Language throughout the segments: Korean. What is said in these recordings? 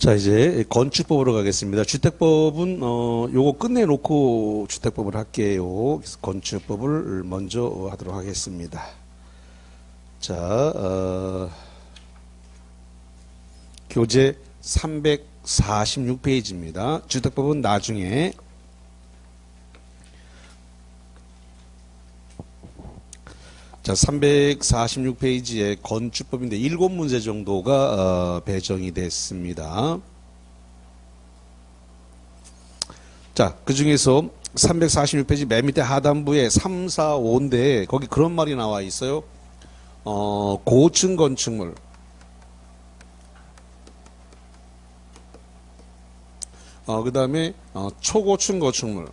자, 이제 건축법으로 가겠습니다. 주택법은 요거 끝내놓고 주택법을 할게요. 그래서 건축법을 먼저 하도록 하겠습니다. 자, 교재 346페이지입니다. 주택법은 나중에. 자, 346페이지에 건축법인데 7문제 정도가 배정이 됐습니다. 자, 그 중에서 346페이지 맨 밑에 하단부에 3, 4, 5인데 거기 그런 말이 나와 있어요. 고층 건축물, 그 다음에 초고층 건축물,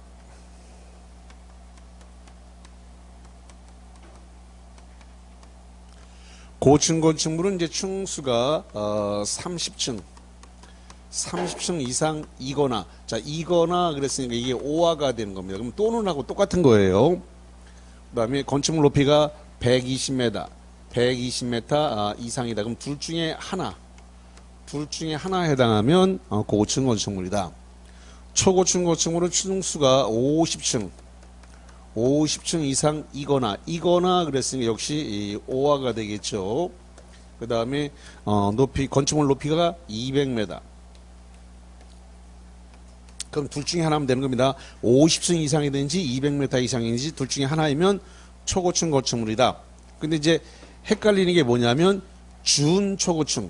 고층 건축물은 이제 층수가 30층 이상이거나, 자, 이거나 그랬으니까 이게 5화가 되는 겁니다. 그럼 또는 하고 똑같은 거예요. 그 다음에 건축물 높이가 120m 이상이다. 그럼 둘 중에 하나 해당하면 고층 건축물이다. 초고층 건축물은 층수가 50층 이상이거나 그랬으니까 역시 5화가 되겠죠. 그 다음에 건축물 높이가 200m. 그럼 둘 중에 하나면 되는 겁니다. 50층 이상이든지 200m 이상인지 둘 중에 하나이면 초고층 건축물이다. 근데 이제 헷갈리는 게 뭐냐면 초고층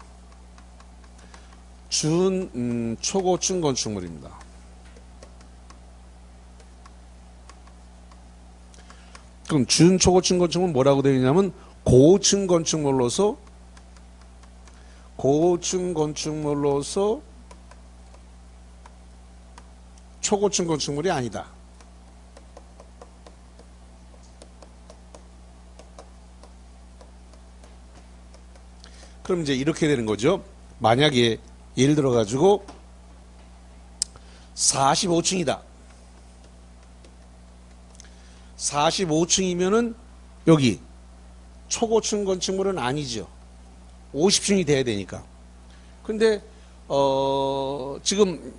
건축물입니다. 그럼 초고층 건축물은 뭐라고 되어 있냐면 고층 건축물로서 초고층 건축물이 아니다. 그럼 이제 이렇게 되는 거죠. 만약에 예를 들어 가지고 45층이다. 45층이면은 여기 초고층 건축물은 아니죠. 50층이 돼야 되니까. 근데 지금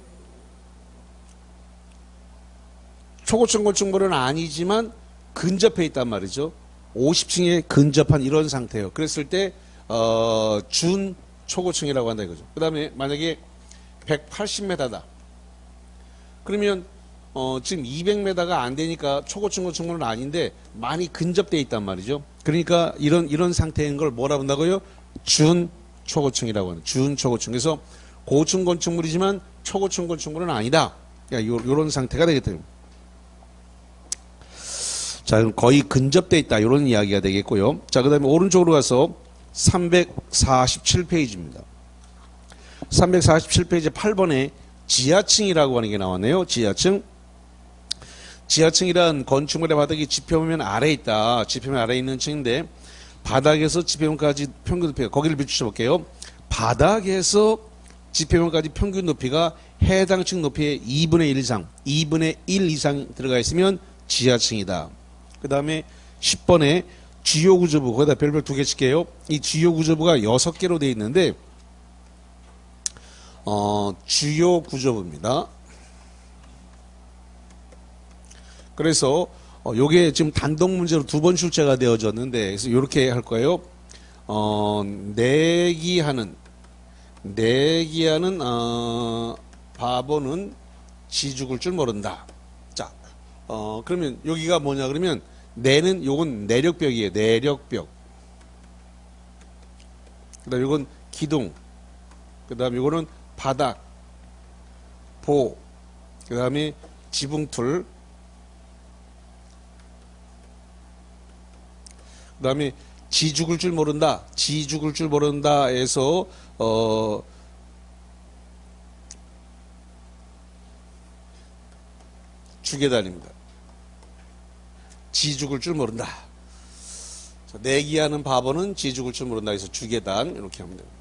초고층 건축물은 아니지만 근접해 있단 말이죠. 50층에 근접한 이런 상태예요. 그랬을 때 준 초고층이라고 한다 이거죠. 그 다음에 만약에 180m다. 그러면 지금 200m가 안 되니까 초고층 건축물은 아닌데 많이 근접돼 있단 말이죠. 그러니까 이런 상태인 걸 뭐라 한다고요? 준 초고층이라고 하는 준 초고층. 그래서 고층 건축물이지만 초고층 건축물은 아니다. 요런 상태가 되겠다. 자, 그럼 거의 근접돼 있다. 이런 이야기가 되겠고요. 자, 그 다음에 오른쪽으로 가서 347페이지입니다. 347페이지 8번에 지하층이라고 하는 게 나왔네요. 지하층이란 건축물의 바닥이 지표면 아래에 있다. 지표면 아래에 있는 층인데 바닥에서 지표면까지 평균 높이가 거기를 비추어 볼게요. 바닥에서 지표면까지 평균 높이가 해당 층 높이의 2분의 1 이상 들어가 있으면 지하층이다. 그 다음에 10번에 주요 구조부, 거기다 별별 2개 칠게요. 이 주요 구조부가 6개로 되어 있는데 주요 구조부입니다. 그래서 요게 지금 단독 문제로 2번 출제가 되어졌는데, 그래서 이렇게 할 거예요. 내기하는 바보는 지 죽을 줄 모른다. 자, 그러면 여기가 뭐냐 그러면 요건 내력벽이에요. 내력벽. 그 다음 요건 기둥. 그 다음 요거는 바닥, 보, 그 다음에 지붕틀, 그 다음에 지 죽을 줄 모른다. 지 죽을 줄 모른다 해서 주계단입니다. 지 죽을 줄 모른다. 자, 내기하는 바보는 지 죽을 줄 모른다 해서 주계단 이렇게 하면 됩니다.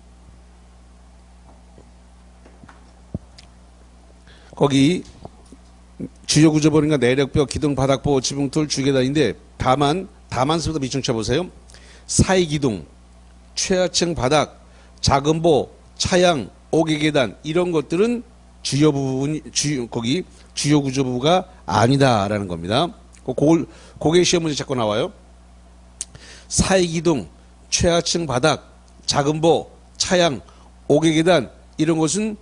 거기 주요 구조보니까 내력벽, 기둥, 바닥보, 지붕틀, 주계단인데 다만서부터 밑줄 쳐보세요. 사이기둥, 최하층 바닥, 작은 보, 차양, 옥외계단 이런 것들은 주요 부분 거기 주요 구조부가 아니다라는 겁니다. 고개 시험 문제 자꾸 나와요. 사이기둥, 최하층 바닥, 작은보, 차양, 옥외계단 이런 것은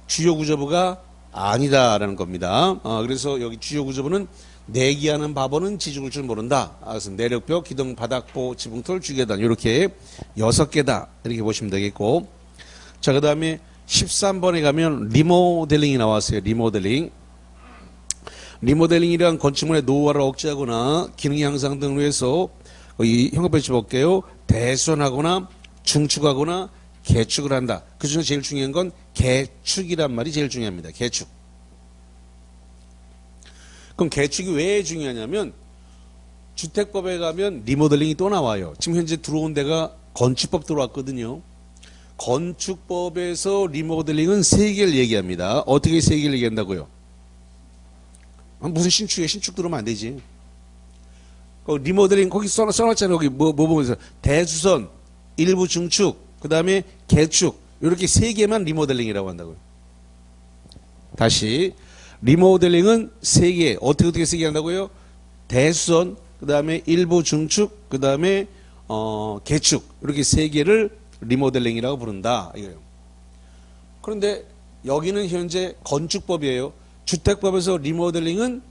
주요 구조부가 아니다라는 겁니다. 그래서 여기 주요 구조부는 내기하는 바보는 지죽을 줄 모른다. 그래서 내력벽, 기둥, 바닥보, 지붕털, 주계단 이렇게 6개다 이렇게 보시면 되겠고, 자, 그 다음에 13번에 가면 리모델링이 나왔어요. 리모델링이란 건축물의 노후화를 억제하거나 기능 향상 등으로 해서 이 형광펜치 볼게요. 대손하거나 중축하거나 개축을 한다. 그 중에 제일 중요한 건 개축이란 말이 제일 중요합니다. 개축. 그럼 개축이 왜 중요하냐면 주택법에 가면 리모델링이 또 나와요. 지금 현재 들어온 데가 건축법 들어왔거든요. 건축법에서 리모델링은 3개를 얘기합니다. 어떻게 3개를 얘기한다고요? 무슨 신축이에요? 신축 들어오면 안 되지. 리모델링 거기 써놨잖아요. 거기 뭐 보면서 대수선, 일부 증축, 그 다음에 개축 이렇게 3개만 리모델링이라고 한다고요. 다시 리모델링은 3개. 어떻게 3개 한다고요? 대수선, 그 다음에 일부 증축, 그 다음에 개축 이렇게 3개를 리모델링이라고 부른다 이거예요. 그런데 여기는 현재 건축법이에요. 주택법에서 리모델링은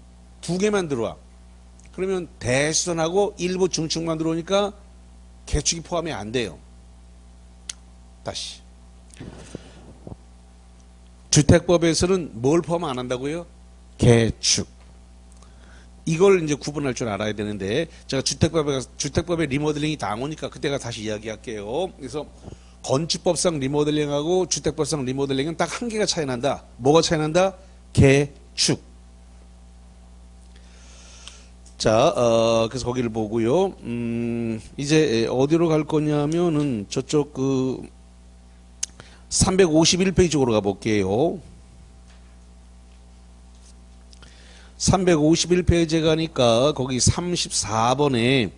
2개만 들어와. 그러면 대수선하고 일부 증축만 들어오니까 개축이 포함이 안 돼요. 다시 주택법에서는 뭘 포함 안 한다고요? 개축. 이걸 이제 구분할 줄 알아야 되는데, 제가 주택법에 리모델링이 나오니까 그때가 다시 이야기할게요. 그래서 건축법상 리모델링하고 주택법상 리모델링은 딱 1개가 차이 난다. 뭐가 차이 난다? 개축. 자, 그래서 거기를 보고요. 이제 어디로 갈 거냐면은 저쪽 351페이지 쪽으로 가볼게요. 351페이지에 가니까 거기 34번에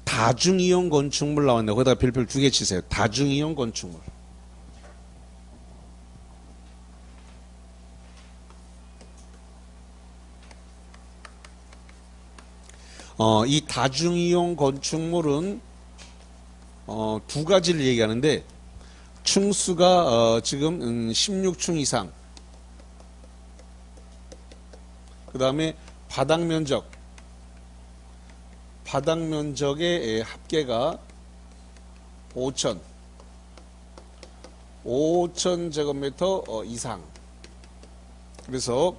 다중이용 건축물 나왔네요. 거기다 별표 2개 치세요. 다중이용 건축물. 이 다중이용 건축물은 2가지를 얘기하는데, 층수가 지금 16층 이상, 그 다음에 바닥 면적의 합계가 5,000제곱미터 이상. 그래서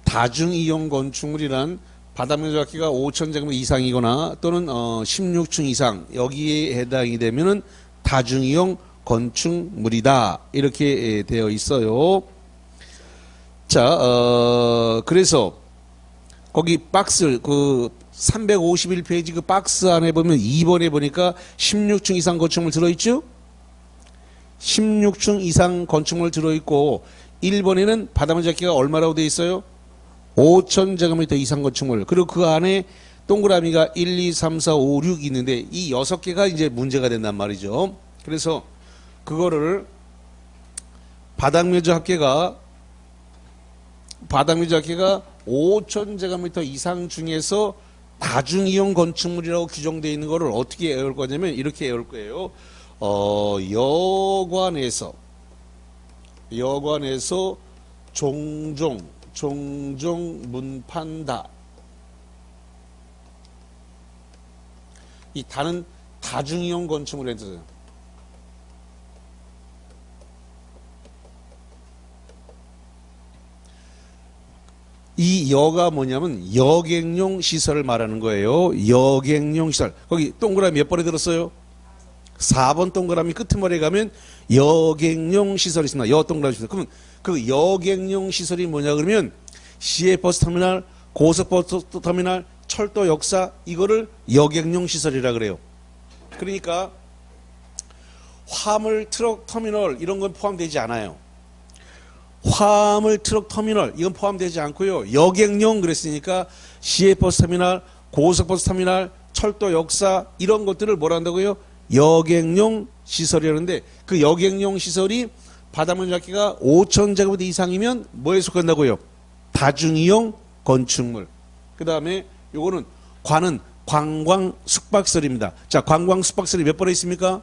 다중이용 건축물이란 바닥 면적 합계가 5,000제곱미터 이상이거나 또는 16층 이상, 여기에 해당이 되면은 다중이용 건축물이다 이렇게 되어 있어요. 자, 그래서 거기 박스 351페이지 그 박스 안에 보면 2번에 보니까 16층 이상 건축물 들어있죠? 16층 이상 건축물 들어있고 1번에는 바닥면 잡기가 얼마라고 되어 있어요? 5,000제곱미터 이상 건축물. 그리고 그 안에 동그라미가 1, 2, 3, 4, 5, 6 있는데 이 6개가 이제 문제가 된단 말이죠. 그래서 그거를 바닥 면적 합계가 5,000제곱미터 이상 중에서 다중이용 건축물이라고 규정되어 있는 거를 어떻게 외울 거냐면 이렇게 외울 거예요. 여관에서 종종 문판다. 이 다는 다중이용 건축물에 뜻이에요. 이 여가 뭐냐면 여객용 시설을 말하는 거예요. 여객용 시설. 거기 동그라미 몇 번에 들었어요? 4번 동그라미 끄트머리에 가면 여객용 시설이 있습니다. 여 동그라미 시설. 그러면 그 여객용 시설이 뭐냐 그러면 시외버스 터미널, 고속버스 터미널, 철도 역사 이거를 여객용 시설이라 그래요. 그러니까 화물 트럭 터미널 이런 건 포함되지 않아요. 화물 트럭 터미널 이건 포함되지 않고요. 여객용 그랬으니까 시외버스 터미널, 고속버스 터미널, 철도 역사 이런 것들을 뭐라 한다고요? 여객용 시설이라는데 그 여객용 시설이 바닷물 잡기가 5,000제곱미터 이상이면 뭐에 속한다고요? 다중이용 건축물. 그 다음에 요거는 관은 관광 숙박시설입니다. 자, 관광 숙박시설이 몇 번에 있습니까?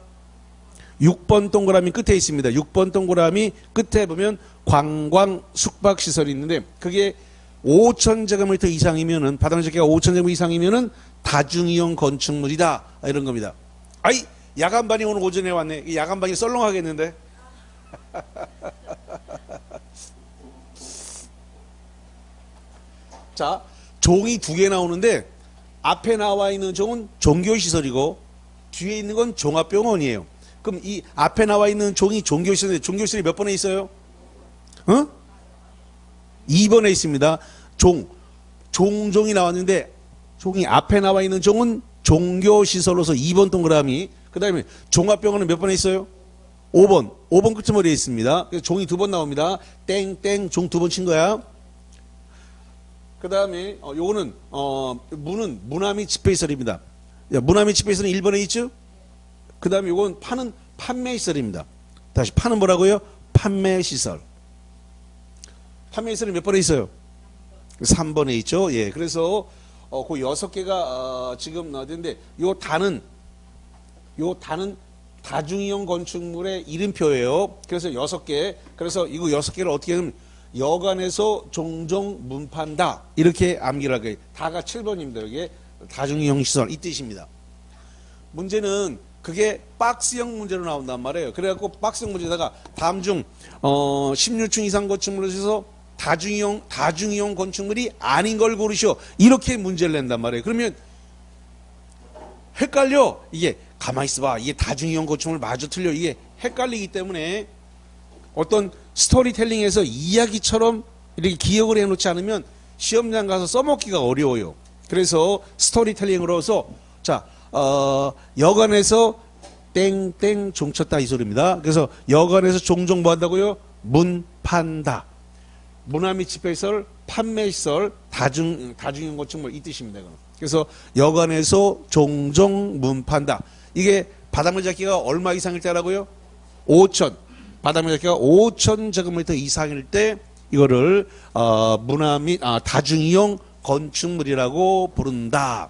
6번 동그라미 끝에 있습니다. 6번 동그라미 끝에 보면 관광 숙박시설이 있는데 그게 5,000제곱미터 이상이면은 바닷물 잡기가 5,000제곱미터 이상이면은 다중이용 건축물이다. 이런 겁니다. 아이, 야간반이 오늘 오전에 왔네. 이 야간반이 썰렁하겠는데? 자, 종이 두 개 나오는데 앞에 나와 있는 종은 종교시설이고 뒤에 있는 건 종합병원이에요. 그럼 이 앞에 나와 있는 종이 종교시설인데 종교시설이 몇 번에 있어요? 2번에 있습니다. 종이 나왔는데 종이 앞에 나와 있는 종은 종교시설로서 2번 동그라미. 그 다음에 종합병원은 몇 번에 있어요? 5번 끝머리에 있습니다. 그래서 종이 두 번 나옵니다. 땡땡 종 두 번 친 거야. 그 다음에 요거는 문은 문화및 집회시설입니다. 문화및 집회시설은 1번에 있죠. 그 다음에 요건 파는 판매시설입니다. 다시 파는 뭐라고요? 판매시설. 판매시설이 몇 번에 있어요? 3번에 있죠. 예, 그래서 그 6개가 지금 나왔는데 요 단은 다중이용 건축물의 이름표예요. 그래서 6개. 그래서 이거 6개를 어떻게 하면 여관에서 종종 문판다. 이렇게 암기를 하게. 다가 7번입니다. 이게 다중이용 시설 이 뜻입니다. 문제는 그게 박스형 문제로 나온단 말이에요. 그래갖고 박스형 문제다가 다음 중 16층 이상 건축물을 해서 다중이용 건축물이 아닌 걸 고르시오. 이렇게 문제를 낸단 말이에요. 그러면 헷갈려. 이게 가만히 있어봐. 이게 다중이용 건축물 마저 틀려. 이게 헷갈리기 때문에 어떤 스토리텔링에서 이야기처럼 이렇게 기억을 해놓지 않으면 시험장 가서 써먹기가 어려워요. 그래서 스토리텔링으로서 자 여관에서 땡땡 종 쳤다 이 소리입니다. 그래서 여관에서 종종 뭐 한다고요? 문 판다. 문화 및 집회시설, 판매시설, 다중이용 건축물 이 뜻입니다. 그래서 여관에서 종종 문 판다. 이게 바닷물 잡기가 얼마 이상일 때라고요? 5,000. 바닷물 잡기가 5,000제곱미터 이상일 때 이거를 문화 및 다중이용 건축물이라고 부른다.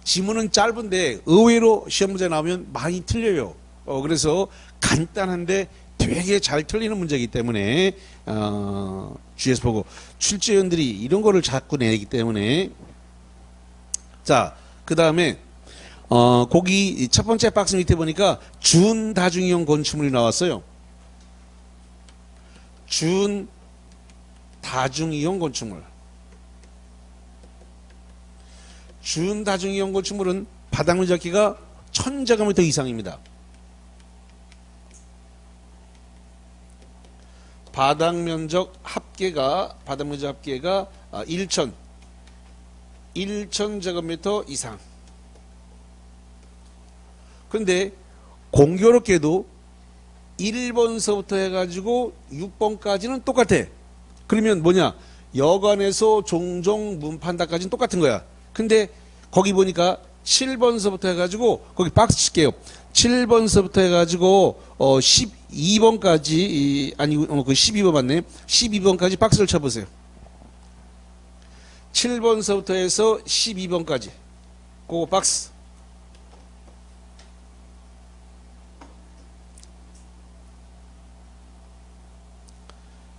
지문은 짧은데 의외로 시험 문제 나오면 많이 틀려요. 그래서 간단한데 되게 잘 틀리는 문제이기 때문에 주의해서 보고 출제위원들이 이런 거를 자꾸 내기 때문에 자, 그 다음에 거기 첫 번째 박스 밑에 보니까 준다중이용 건축물이 나왔어요. 준다중이용 건축물. 준다중이용 건축물은 바닥물 잡기가 1,000제곱미터 이상입니다. 바닥면적 합계가 1,000제곱미터 이상. 그런데 공교롭게도 1번서부터 해가지고 6번까지는 똑같아. 그러면 뭐냐? 여관에서 종종 문판다까지는 똑같은 거야. 근데 거기 보니까 7번서부터 해가지고 거기 박스 칠게요. 7번서부터 해가지고 12번까지 아니 그 12번 맞네. 12번까지 박스를 쳐보세요. 7번서부터 해서 12번까지 그거 박스.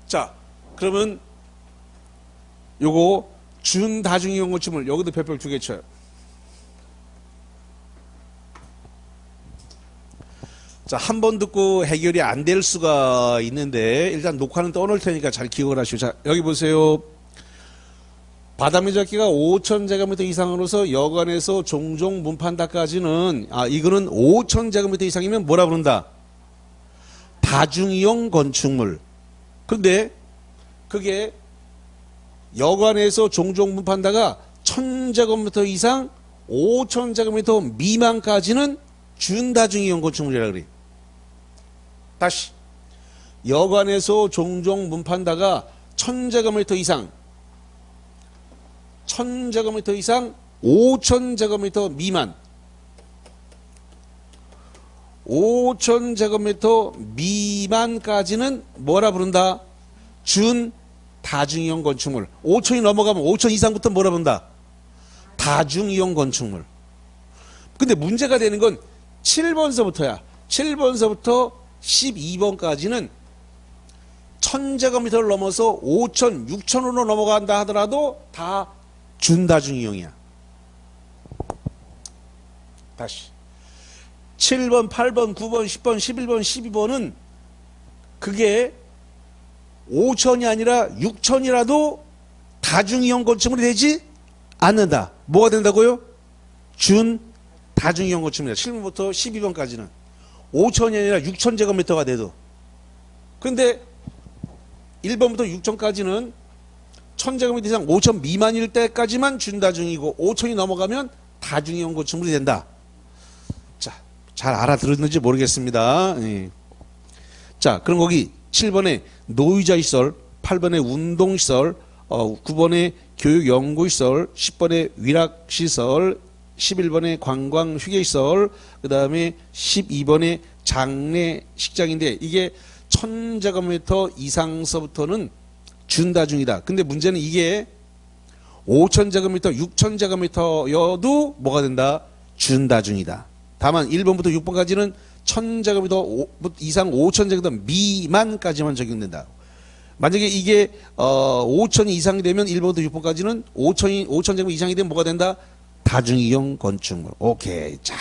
자, 그러면 요거 준다중이용 건축물 여기도 별표 2개 쳐요. 자, 한 번 듣고 해결이 안 될 수가 있는데 일단 녹화는 떠놓을 테니까 잘 기억을 하시고. 자, 여기 보세요. 바닷물 잡기가 5,000제곱미터 이상으로서 여관에서 종종 문판다까지는 이거는 5,000제곱미터 이상이면 뭐라 부른다? 다중이용 건축물. 근데 그게 여관에서 종종 문판다가 1,000제곱미터 이상 5,000제곱미터 미만까지는 준다중이용 건축물이라 그래. 다시 여관에서 종종 문판다가 1,000제곱미터 이상 1,000제곱미터 이상 5,000제곱미터 미만 5,000제곱미터 미만까지는 뭐라 부른다? 준 다중이용 건축물. 5,000이 넘어가면 5,000 이상부터 뭐라 부른다? 다중이용 건축물. 근데 문제가 되는 건 7번서부터야. 7번서부터 12번까지는 1,000제곱미터를 넘어서 5,000, 6,000으로 넘어간다 하더라도 다 준다중이용이야. 다시 7번, 8번, 9번, 10번, 11번, 12번은 그게 5,000이 아니라 6,000이라도 다중이용 건축물이 되지 않는다. 뭐가 된다고요? 준 다중이용 건축물이다. 7번부터 12번까지는 5,000이 아니라 6,000제곱미터가 돼도. 그런데 1번부터 6,000까지는 1,000제곱미터 이상 5,000 미만일 때까지만 준다중이고 5,000이 넘어가면 다중이용 건축물이 된다. 자, 잘 알아들었는지 모르겠습니다. 예. 자, 그럼 거기 7번에 노유자시설, 8번에 운동시설, 9번에 교육연구시설, 10번에 위락시설, 11번에 관광휴게시설, 그 다음에 12번에 장례식장인데 이게 1,000제곱미터 이상서부터는 준다중이다. 근데 문제는 이게 5,000제곱미터, 6,000제곱미터여도 뭐가 된다? 준다중이다. 다만 1번부터 6번까지는 1,000제곱미터 이상 5,000제곱미터 미만까지만 적용된다. 만약에 이게 5,000이 이상이 되면 1번부터 6번까지는 5,000제곱미터 이상이 되면 뭐가 된다? 다중이용 건축물. 오케이. 자,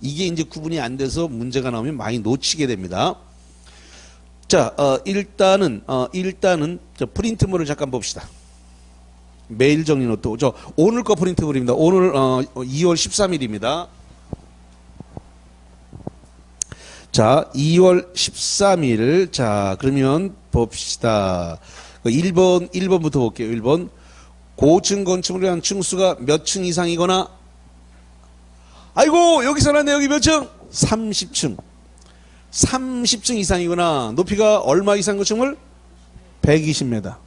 이게 이제 구분이 안 돼서 문제가 나오면 많이 놓치게 됩니다. 자, 일단은 저 프린트물을 잠깐 봅시다. 메일 정리 노트. 저 오늘 거 프린트물입니다. 오늘 2월 13일입니다. 자, 2월 13일. 자, 그러면 봅시다. 1번부터 볼게요. 1번. 고층 건축물에 한 층수가 몇 층 이상이거나, 아이고, 여기서 나네. 여기 몇 층? 30층. 30층 이상이거나, 높이가 얼마 이상 건축물? 120m.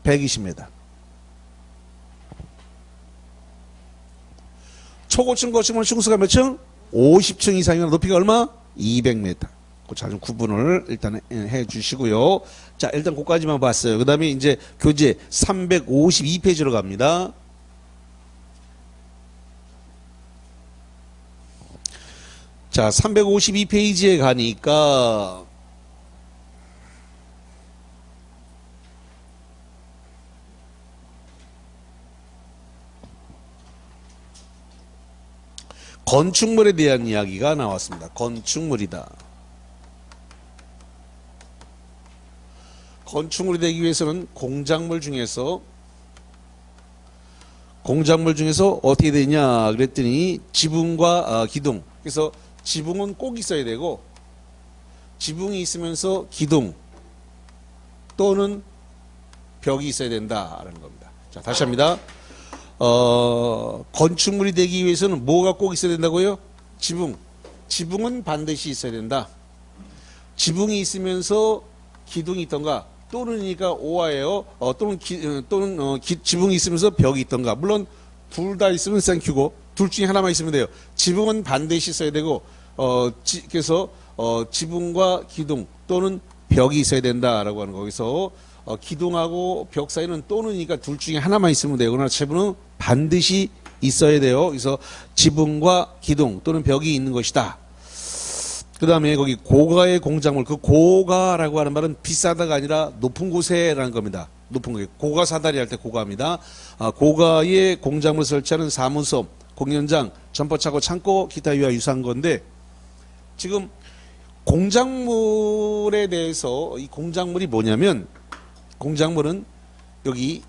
120m. 초고층 건축물 층수가 몇 층? 50층 이상이거나, 높이가 얼마? 200m. 자, 좀 구분을 일단 해 주시고요. 자, 일단 그까지만 봤어요. 그 다음에 이제 교재 352페이지로 갑니다. 자, 352페이지에 가니까 건축물에 대한 이야기가 나왔습니다. 건축물이다. 건축물이 되기 위해서는 공작물 중에서 어떻게 되냐 그랬더니 지붕과 기둥. 그래서 지붕은 꼭 있어야 되고, 지붕이 있으면서 기둥 또는 벽이 있어야 된다라는 겁니다. 자, 다시 합니다. 건축물이 되기 위해서는 뭐가 꼭 있어야 된다고요? 지붕은 반드시 있어야 된다. 지붕이 있으면서 기둥이 있던가, 또는이니까 오화예요. 또는 지붕이 있으면서 벽이 있던가. 물론 둘 다 있으면 땡큐고, 둘 중에 하나만 있으면 돼요. 지붕은 반드시 있어야 되고, 그래서 지붕과 기둥 또는 벽이 있어야 된다라고 하는 거기서 기둥하고 벽 사이는 또는이니까 둘 중에 하나만 있으면 되고, 그러나 지붕은 반드시 있어야 돼요. 그래서 지붕과 기둥 또는 벽이 있는 것이다. 그 다음에 거기 고가의 공작물, 그 고가라고 하는 말은 비싸다가 아니라 높은 곳에라는 겁니다. 높은 곳에. 고가 사다리 할 때 고가입니다. 고가의 공작물 설치하는 사무소, 공연장, 점퍼차고, 창고, 기타 이와 유사한 건데, 지금 공작물에 대해서 이 공작물이 뭐냐면, 공작물은 여기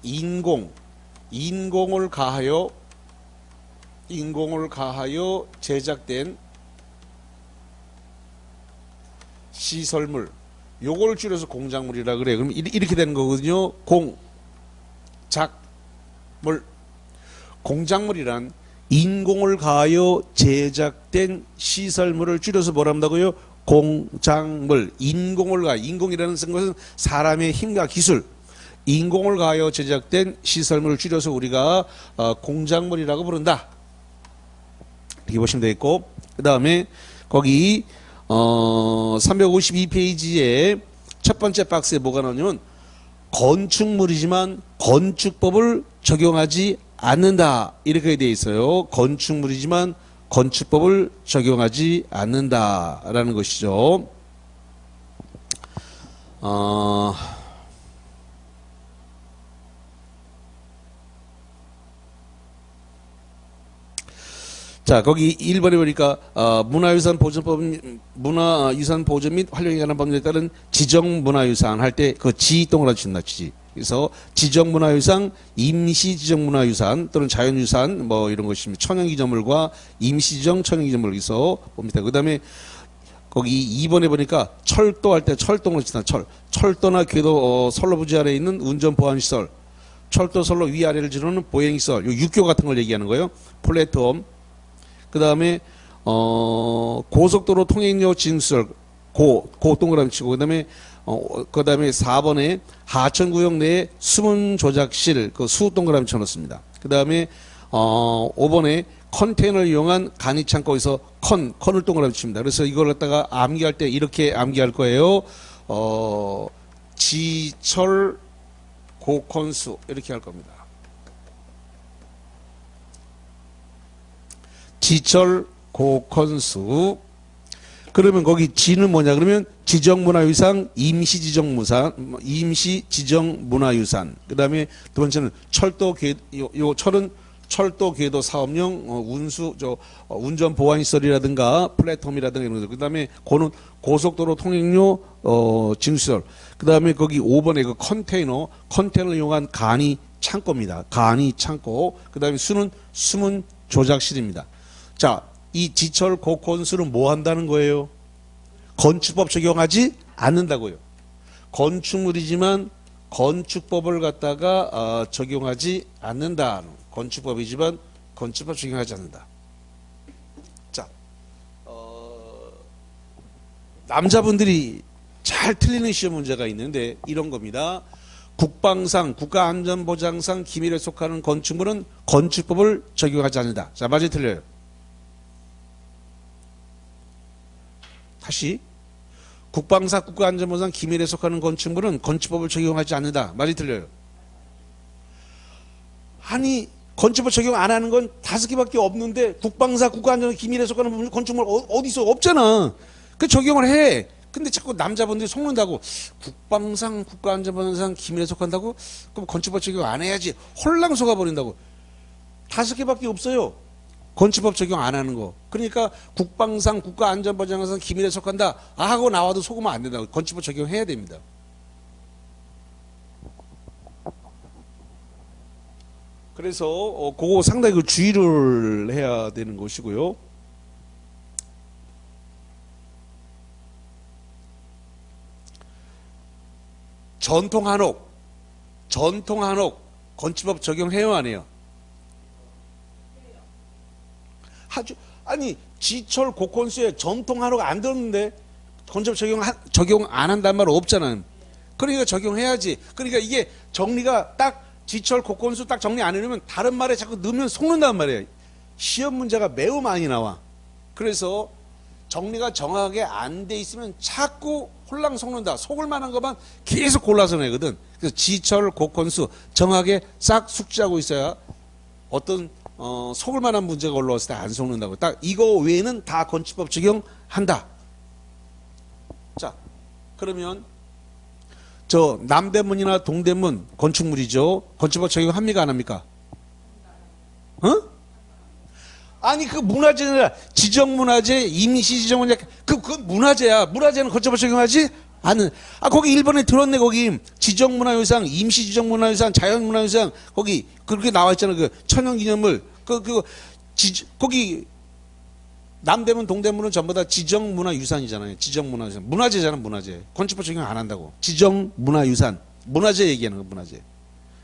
인공을 가하여 제작된 시설물, 요걸 줄여서 공작물이라 그래. 그럼 이렇게 되는 거거든요. 공작물이란 인공을 가하여 제작된 시설물을 줄여서 뭐라 한다고요? 공작물. 인공이라는 것은 사람의 힘과 기술, 인공을 가하여 제작된 시설물을 줄여서 우리가 공작물이라고 부른다. 이렇게 보시면 되겠고, 그 다음에 거기 352페이지에 첫 번째 박스에 뭐가 나오냐면 건축물이지만 건축법을 적용하지 않는다 이렇게 되어 있어요. 건축물이지만 건축법을 적용하지 않는다라는 것이죠. 자, 거기 1번에 보니까 문화유산 보존법, 문화유산 보존 및 활용에 관한 법률에 따른 지정문화유산 할 때 그 지 동그라미 친다, 지. 그래서 지정문화유산, 임시지정문화유산 또는 자연유산 뭐 이런 것이 천연기념물과 임시지정 천연기념물에서 봅니다. 그 다음에 거기 2번에 보니까 철도할 때 철동으로 친다, 철도나 궤도 선로 부지 아래에 있는 운전보안시설, 철도 선로 위아래를 지르는 보행시설, 요 육교 같은 걸 얘기하는 거예요. 플랫폼. 그 다음에 고속도로 통행료 징수설 고 동그라미 치고 그다음에 4번에 하천구역 내에 수문 조작실 그 수 동그라미 쳐놓습니다. 그 다음에 5번에 컨테이너를 이용한 간이창고에서 컨을 동그라미 칩니다. 그래서 이걸 갖다가 암기할 때 이렇게 암기할 거예요. 지철 고컨수 이렇게 할 겁니다. 지철 고컨수. 그러면 거기 지는 뭐냐 그러면 지정문화유산, 임시지정문화유산. 그 다음에 두 번째는 요 철은 철도 궤도 사업용 운전 보안시설이라든가 플랫폼이라든가 이런 거. 그 다음에 고는 고속도로 통행료 징수설. 그 다음에 거기 5번에 그 컨테이너를 이용한 간이 창고입니다. 간이 창고. 그 다음에 수는 수문 조작실입니다. 자, 이 지철 고컨수는 뭐 한다는 거예요? 건축법 적용하지 않는다고요. 건축물이지만 건축법을 갖다가 적용하지 않는다. 건축법이지만 건축법 적용하지 않는다. 자, 남자분들이 잘 틀리는 시험 문제가 있는데 이런 겁니다. 국방상, 국가안전보장상 기밀에 속하는 건축물은 건축법을 적용하지 않는다. 자, 맞아요, 틀려요? 다시 국방사, 국가안전보장 기밀에 속하는 건축물은 건축법을 적용하지 않는다. 말이 틀려요. 아니 건축법 적용 안 하는 건 5개밖에 없는데 국방사, 국가안전보장 기밀에 속하는 건축물 어디서 없잖아. 그 적용을 해. 근데 자꾸 남자분들이 속는다고. 국방상, 국가안전보장상 기밀에 속한다고? 그럼 건축법 적용 안 해야지. 홀랑 속아버린다고. 5개밖에 없어요. 건축법 적용 안 하는 거. 그러니까 국방상, 국가안전보장상 기밀에 속한다 하고 나와도 속으면 안 된다고. 건축법 적용해야 됩니다. 그래서 그거 상당히 주의를 해야 되는 것이고요. 전통한옥 건축법 적용해요 안 해요? 아니 지철 고컨수에 전통한옥 안 들었는데 건축법 적용 안 한단 말 없잖아요. 그러니까 적용해야지. 그러니까 이게 정리가 딱 지철 고컨수 딱 정리 안 해놓으면 다른 말에 자꾸 넣으면 속는단 말이에요. 시험 문제가 매우 많이 나와. 그래서 정리가 정확하게 안 돼 있으면 자꾸 홀랑 속는다. 속을 만한 것만 계속 골라서 내거든. 그래서 지철 고컨수 정확하게 싹 숙지하고 있어야 어떤 속을 만한 문제가 올라왔을 때 안 속는다고. 딱 이거 외에는 다 건축법 적용한다. 자, 그러면 저 남대문이나 동대문 건축물이죠. 건축법 적용합니까 안 합니까? 아니 그 문화재는 지정문화재, 임시지정문화재 그건 문화재야. 문화재는 건축법 적용하지 않는. 거기 1번에 들었네. 거기 지정문화유산, 임시지정문화유산, 자연문화유산 거기 그렇게 나와 있잖아. 그 천연기념물 거기 남대문 동대문은 전부 다 지정문화유산이잖아요. 지정문화유산 문화재잖아. 문화재. 건축법 적용 안 한다고. 지정문화유산 문화재 얘기하는 거. 문화재.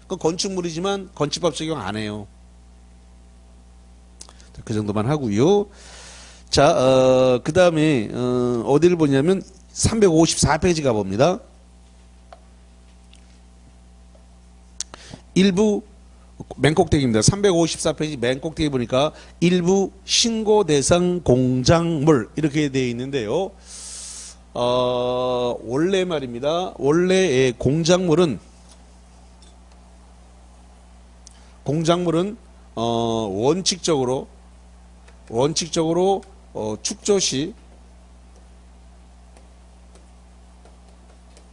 그 건축물이지만 건축법 적용 안 해요. 그 정도만 하고요. 자, 그 다음에 어디를 보냐면 354페이지 가봅니다. 일부 맨 꼭대기입니다. 354페이지 맨 꼭대기 보니까 일부 신고 대상 공작물 이렇게 되어 있는데요. 원래 말입니다. 원래 공작물은 원칙적으로 축조 시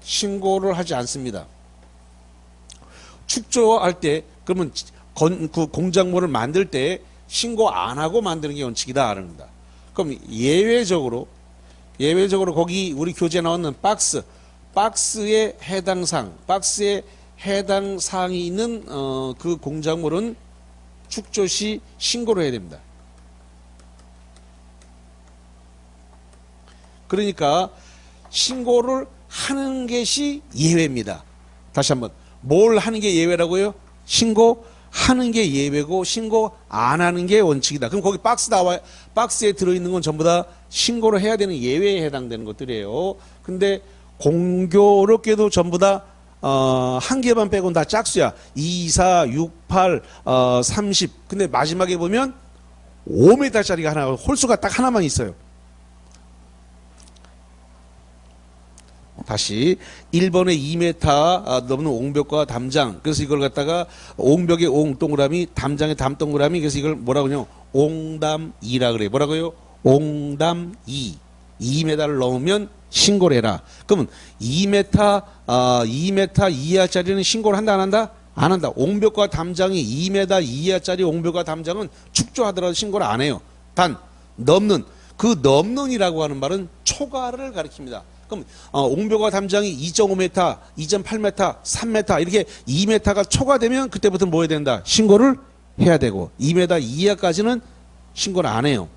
신고를 하지 않습니다. 축조할 때 그러면 그 공작물을 만들 때 신고 안 하고 만드는 게 원칙이다 하는다. 그럼 예외적으로 거기 우리 교재에 나오는 박스에 해당 사항이 있는 그 공작물은 축조 시 신고를 해야 됩니다. 그러니까 신고를 하는 것이 예외입니다. 다시 한번 뭘 하는 게 예외라고요? 신고하는 게 예외고 신고 안 하는 게 원칙이다. 그럼 거기 박스에 들어있는 건 전부 다 신고를 해야 되는 예외에 해당되는 것들이에요. 근데 공교롭게도 전부 다 한 개만 빼고는 다 짝수야. 2, 4, 6, 8, 30. 근데 마지막에 보면 5m짜리가 하나, 홀수가 딱 하나만 있어요. 다시 1번에 2m 넘는 옹벽과 담장. 그래서 이걸 갖다가 옹벽에 옹 동그라미, 담장에 담 동그라미. 그래서 이걸 뭐라고 하냐면 옹담이라 그래요. 뭐라고요? 옹담이. 2m를 넘으면 신고를 해라. 그러면 2m 이하짜리는 신고를 한다 안 한다? 안 한다. 옹벽과 담장이 2m 이하짜리 옹벽과 담장은 축조하더라도 신고를 안 해요. 단 그 넘는이라고 하는 말은 초과를 가리킵니다. 그럼 옹벽과 담장이 2.5m, 2.8m, 3m 이렇게 2m가 초과되면 그때부터 뭐 해야 된다? 신고를 해야 되고 2m 이하까지는 신고를 안 해요.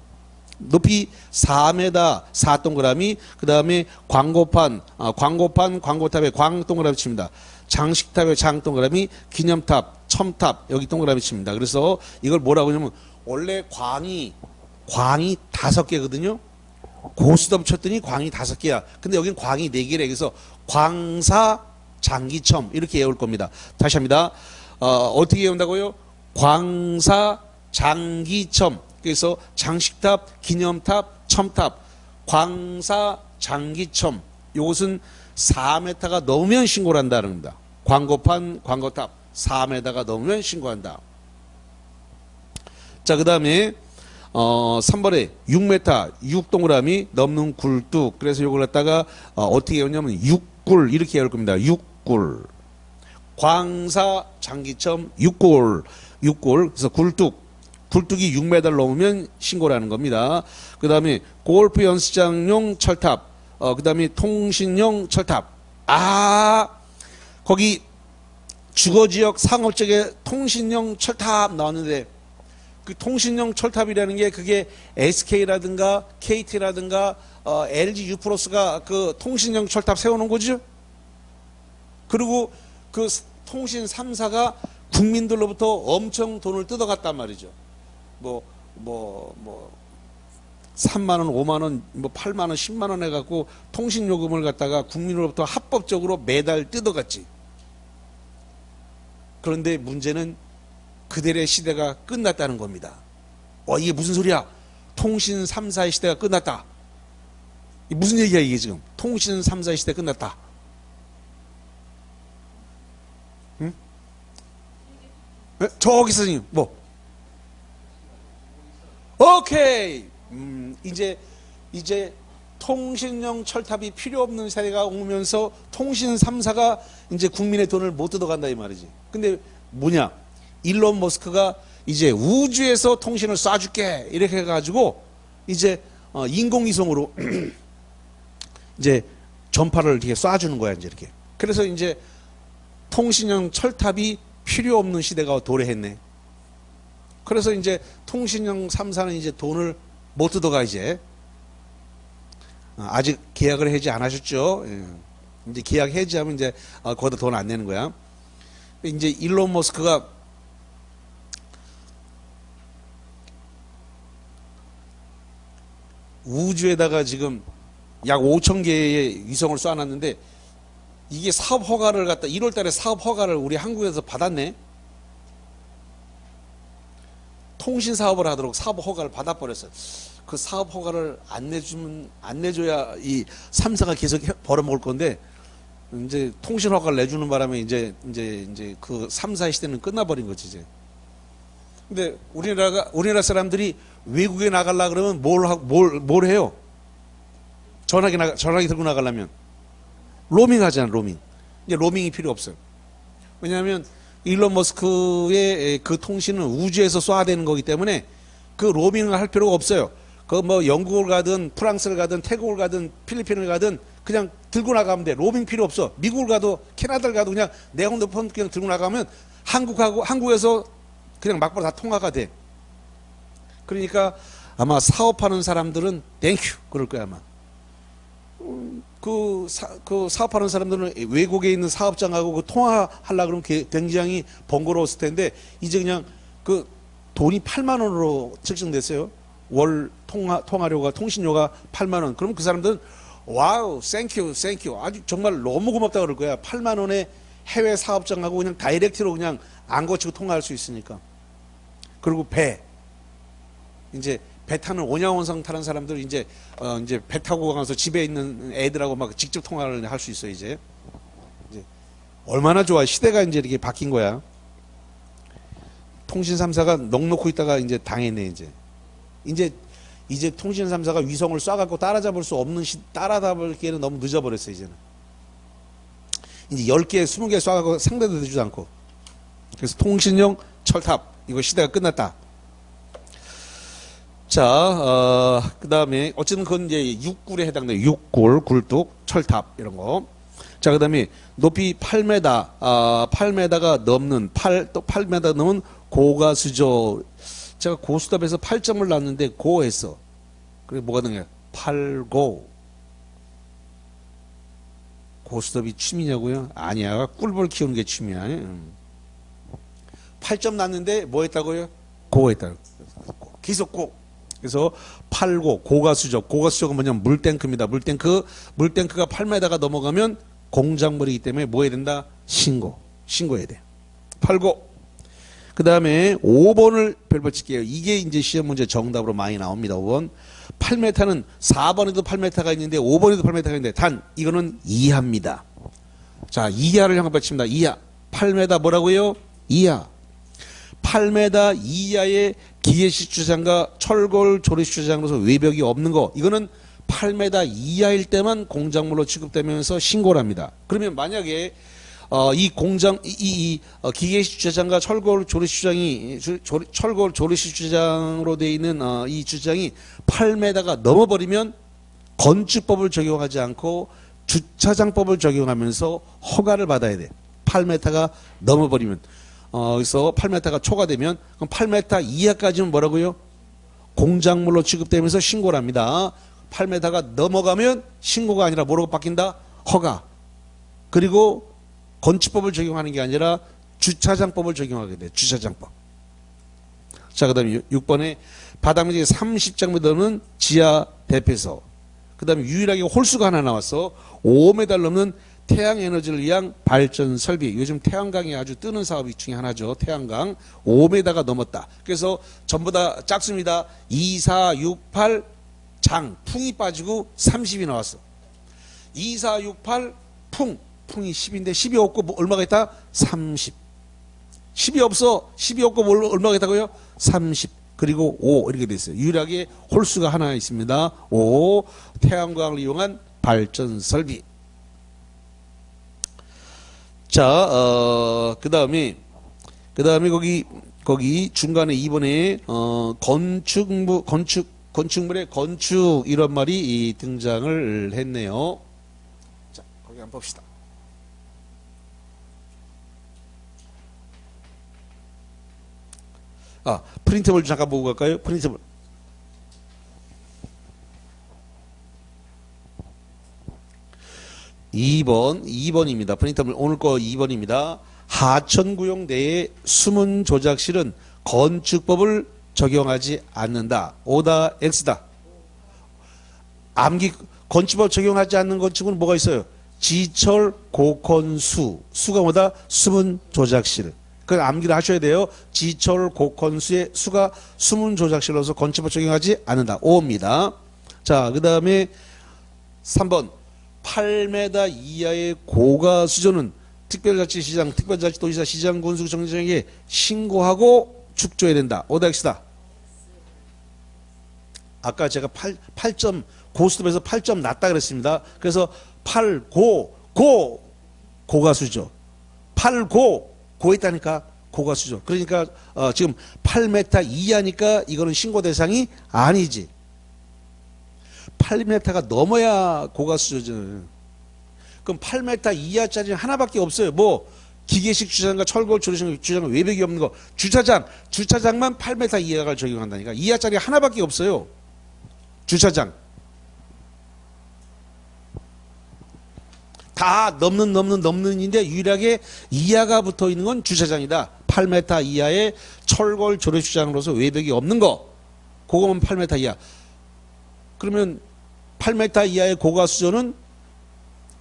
높이 4m 4동그라미, 그 다음에 광고탑에 광 동그라미 칩니다. 장식탑에 장 동그라미, 기념탑, 첨탑 여기 동그라미 칩니다. 그래서 이걸 뭐라고 하냐면 원래 광이 5개거든요. 고스톱 쳤더니 광이 5개야. 근데 여긴 광이 4개래. 그래서 광사 장기첨 이렇게 외울 겁니다. 다시 합니다. 어떻게 외운다고요? 광사 장기첨. 그래서 장식탑, 기념탑, 첨탑, 광사 장기첨. 이것은 4m가 넘으면 신고를 한다는 겁니다. 광고판, 광고탑 4m가 넘으면 신고한다. 자, 그 다음에 3번에 6m, 6동그라미 넘는 굴뚝. 그래서 이걸 갖다가 어떻게 외우냐면 육굴 이렇게 외울 겁니다. 육굴. 광사 장기첨 육굴. 그래서 굴뚝이 6m를 넘으면 신고를 하는 겁니다. 그 다음에 골프 연습장용 철탑, 그 다음에 통신용 철탑. 거기 주거지역 상업지역에 통신용 철탑 나왔는데 그 통신용 철탑이라는 게 그게 SK라든가 KT라든가 LG U+가 그 통신용 철탑 세워놓은 거죠. 그리고 그 통신 3사가 국민들로부터 엄청 돈을 뜯어갔단 말이죠. 3만 원, 5만 원, 8만 원, 10만 원 해갖고 통신요금을 갖다가 국민으로부터 합법적으로 매달 뜯어갔지. 그런데 문제는 그들의 시대가 끝났다는 겁니다. 이게 무슨 소리야? 통신 3사의 시대가 끝났다. 무슨 얘기야 이게 지금? 통신 3사의 시대 끝났다. 응? 저기 선생님 오케이. 이제 통신용 철탑이 필요 없는 세대가 오면서 통신 3사가 이제 국민의 돈을 못 뜯어간다 이 말이지. 근데 뭐냐? 일론 머스크가 이제 우주에서 통신을 쏴줄게 이렇게 해가지고 이제 인공위성으로 이제 전파를 이렇게 쏴주는 거야 이제 이렇게. 그래서 이제 통신용 철탑이 필요 없는 시대가 도래했네. 그래서 이제 통신용 3사는 이제 돈을 못 뜯어가 이제. 아직 계약을 해지 안 하셨죠? 이제 계약 해지하면 이제 거기다 돈 안 내는 거야. 이제 일론 머스크가 우주에다가 지금 약 5천 개의 위성을 쏴놨는데 이게 사업 허가를 갖다 1월 달에 사업 허가를 우리 한국에서 받았네. 통신 사업을 하도록 사업 허가를 받아버렸어요. 그 사업 허가를 안 내줘야 이 3사가 계속 벌어먹을 건데, 이제 통신 허가를 내주는 바람에 이제 그 3사의 시대는 끝나버린 거지, 이제. 근데 우리나라 사람들이 외국에 나가려 그러면 뭘 해요? 전화기 들고 나가려면 로밍 하잖아, 로밍. 이제 로밍이 필요 없어요. 왜냐하면 일론 머스크의 그 통신은 우주에서 쏴야 되는 거기 때문에 그 로밍을 할 필요가 없어요. 그 뭐 영국을 가든 프랑스를 가든 태국을 가든 필리핀을 가든 그냥 들고 나가면 돼. 로밍 필요 없어. 미국을 가도 캐나다를 가도 그냥 내 핸드폰 그냥 들고 나가면 한국에서 그냥 막바로 다 통화가 돼. 그러니까 아마 사업하는 사람들은 땡큐 그럴 거야 아마. 그 사업하는 사람들은 외국에 있는 사업장하고 그 통화하려고 그러면 굉장히 번거로웠을 텐데 이제 그냥 그 돈이 8만 원으로 책정됐어요. 월 통화료가 통신료가 8만 원. 그럼 그 사람들은 와우, 땡큐. 아주 정말 너무 고맙다 그럴 거야. 8만 원에 해외 사업장하고 그냥 다이렉트로 그냥 안 거치고 통화할 수 있으니까. 그리고 이제 배 타는 온양원상 타는 사람들 이제 배 타고 가서 집에 있는 애들하고 막 직접 통화를 할 수 있어 이제 얼마나 좋아. 시대가 이제 이렇게 바뀐 거야. 통신 3사가 넋 놓고 있다가 이제 당했네 이제 통신 3사가 위성을 쏴갖고 따라잡을 수 없는 따라잡을기에는 너무 늦어버렸어 이제는. 이제 10개, 20개 쏴갖고 상대도 되지도 않고. 그래서 통신용 철탑 이거 시대가 끝났다. 자, 그 다음에, 어쨌든 그건 이제 육굴에 해당돼요. 육굴, 굴뚝, 철탑, 이런 거. 자, 그 다음에 높이 8m, 8m가 넘는, 또 8m 넘은 고가수조. 제가 고수답에서 8점을 놨는데 고했어. 그게 뭐가 등이야? 8고. 고수답이 취미냐고요? 아니야. 꿀벌 키우는 게 취미야. 8점 놨는데 뭐 했다고요? 고했다고. 계속 고. 그래서 8고, 고가수적은 뭐냐면 물탱크입니다. 물탱크가 8m가 넘어가면 공작물이기 때문에 뭐 해야 된다? 신고해야 돼. 8고. 그 다음에 5번을 별표 칠게요. 이게 이제 시험 문제 정답으로 많이 나옵니다. 5번. 8m는 4번에도 8m가 있는데 5번에도 8m가 있는데 단 이거는 이하입니다. 자, 이하를 향해 칩니다. 이하. 8m 뭐라고요? 이하. 8m 이하의 기계식 주차장과 철골 조립식 주차장으로서 외벽이 없는 거, 이거는 8m 이하일 때만 공작물로 취급되면서 신고를 합니다. 그러면 만약에 이 기계식 주차장과 철골 조립식 주차장으로 되어 있는 이 주차장이 8m가 넘어버리면 건축법을 적용하지 않고 주차장법을 적용하면서 허가를 받아야 돼. 8m가 넘어버리면. 그래서 8m가 초과되면 그럼 8m 이하까지는 뭐라고요? 공작물로 취급되면서 신고를 합니다. 8m가 넘어가면 신고가 아니라 뭐라고 바뀐다? 허가. 그리고 건축법을 적용하는 게 아니라 주차장법을 적용하게 돼. 주차장법. 자, 그 다음에 6번에 바닥면적이 30제곱미터는 지하 대피소. 그 다음에 유일하게 홀수가 하나 나왔어. 5m 넘는 태양에너지를 위한 발전 설비. 요즘 태양광이 아주 뜨는 사업 중에 하나죠. 태양광. 5m가 넘었다. 그래서 전부 다 작습니다. 2, 4, 6, 8 장. 풍이 빠지고 30이 나왔어. 2, 4, 6, 8 풍이 10인데 10이 없고 뭐 얼마가 있다? 30. 10이 없어. 10이 없고 얼마가 있다고요? 30. 그리고 5 이렇게 돼 있어요. 유일하게 홀수가 하나 있습니다. 5. 태양광을 이용한 발전 설비. 자, 그 다음에 거기 중간에 2번에 건축물의 건축 이런 말이 등장을 했네요. 자, 거기 한번 봅시다. 프린터블 잠깐 보고 갈까요? 프린터블. (2번) 2번입니다. 프린터블 오늘 거 2번입니다. 하천구역 내에 숨은 조작실은 건축법을 적용하지 않는다. O다 X다. 건축법 적용하지 않는 건축은 뭐가 있어요? 지철, 고건수. 수가 뭐다? 숨은 조작실. 그 암기를 하셔야 돼요. 지철 곡건수의 수가 수문 조작실로서 건축법 적용하지 않는다. 5입니다. 자, 그 다음에 3번 8m 이하의 고가 수조는 특별자치시장, 특별자치도지사, 시장, 군수, 정치장에게 신고하고 축조해야 된다. 오다엑스다. 아까 제가 8점 고수톱에서 8점 낮다 그랬습니다. 그래서 8고가 수조. 8고 있다니까 고가 수조. 그러니까 지금 8m 이하니까 이거는 신고 대상이 아니지. 8m가 넘어야 고가 수조죠. 그럼 8m 이하짜리는 하나밖에 없어요. 뭐 기계식 주차장과 철골 주차장 외벽이 없는 거. 주차장만 8m 이하가 적용한다니까. 이하짜리 하나밖에 없어요. 주차장. 다 넘는인데 유일하게 이하가 붙어 있는 건 주차장이다. 8m 이하의 철골 조례주차장으로서 외벽이 없는 거. 그거면 8m 이하. 그러면 8m 이하의 고가 수조는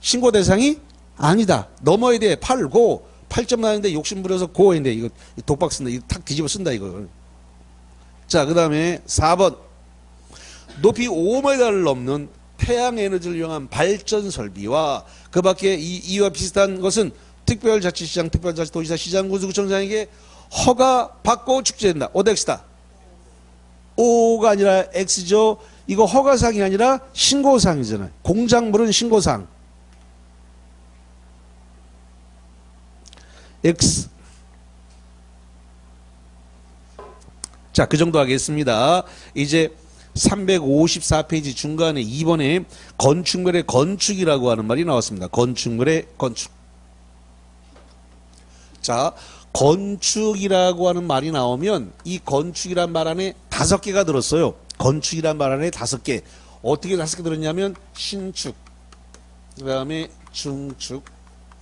신고 대상이 아니다. 넘어야 돼. 8점 나는데 욕심 부려서 고인데 이거 독박 쓴다. 이거 탁 뒤집어 쓴다 이거. 자, 그 다음에 4번 높이 5m를 넘는 태양 에너지를 이용한 발전 설비와 그 밖에 이와 비슷한 것은 특별자치시장, 특별자치도지사, 시장, 군수구청장에게 허가받고 축제된다. 오덱스다. O가 아니라 X죠. 이거 허가사항이 아니라 신고사항이잖아요. 공작물은 신고사항. X. 자, 그 정도 하겠습니다. 이제 354페이지 중간에 2번에 건축물의 건축이라고 하는 말이 나왔습니다. 건축물의 건축. 자, 건축이라고 하는 말이 나오면 이 건축이란 말 안에 5개가 들었어요. 건축이란 말 안에 5개. 어떻게 5개 들었냐면 신축, 그 다음에 중축,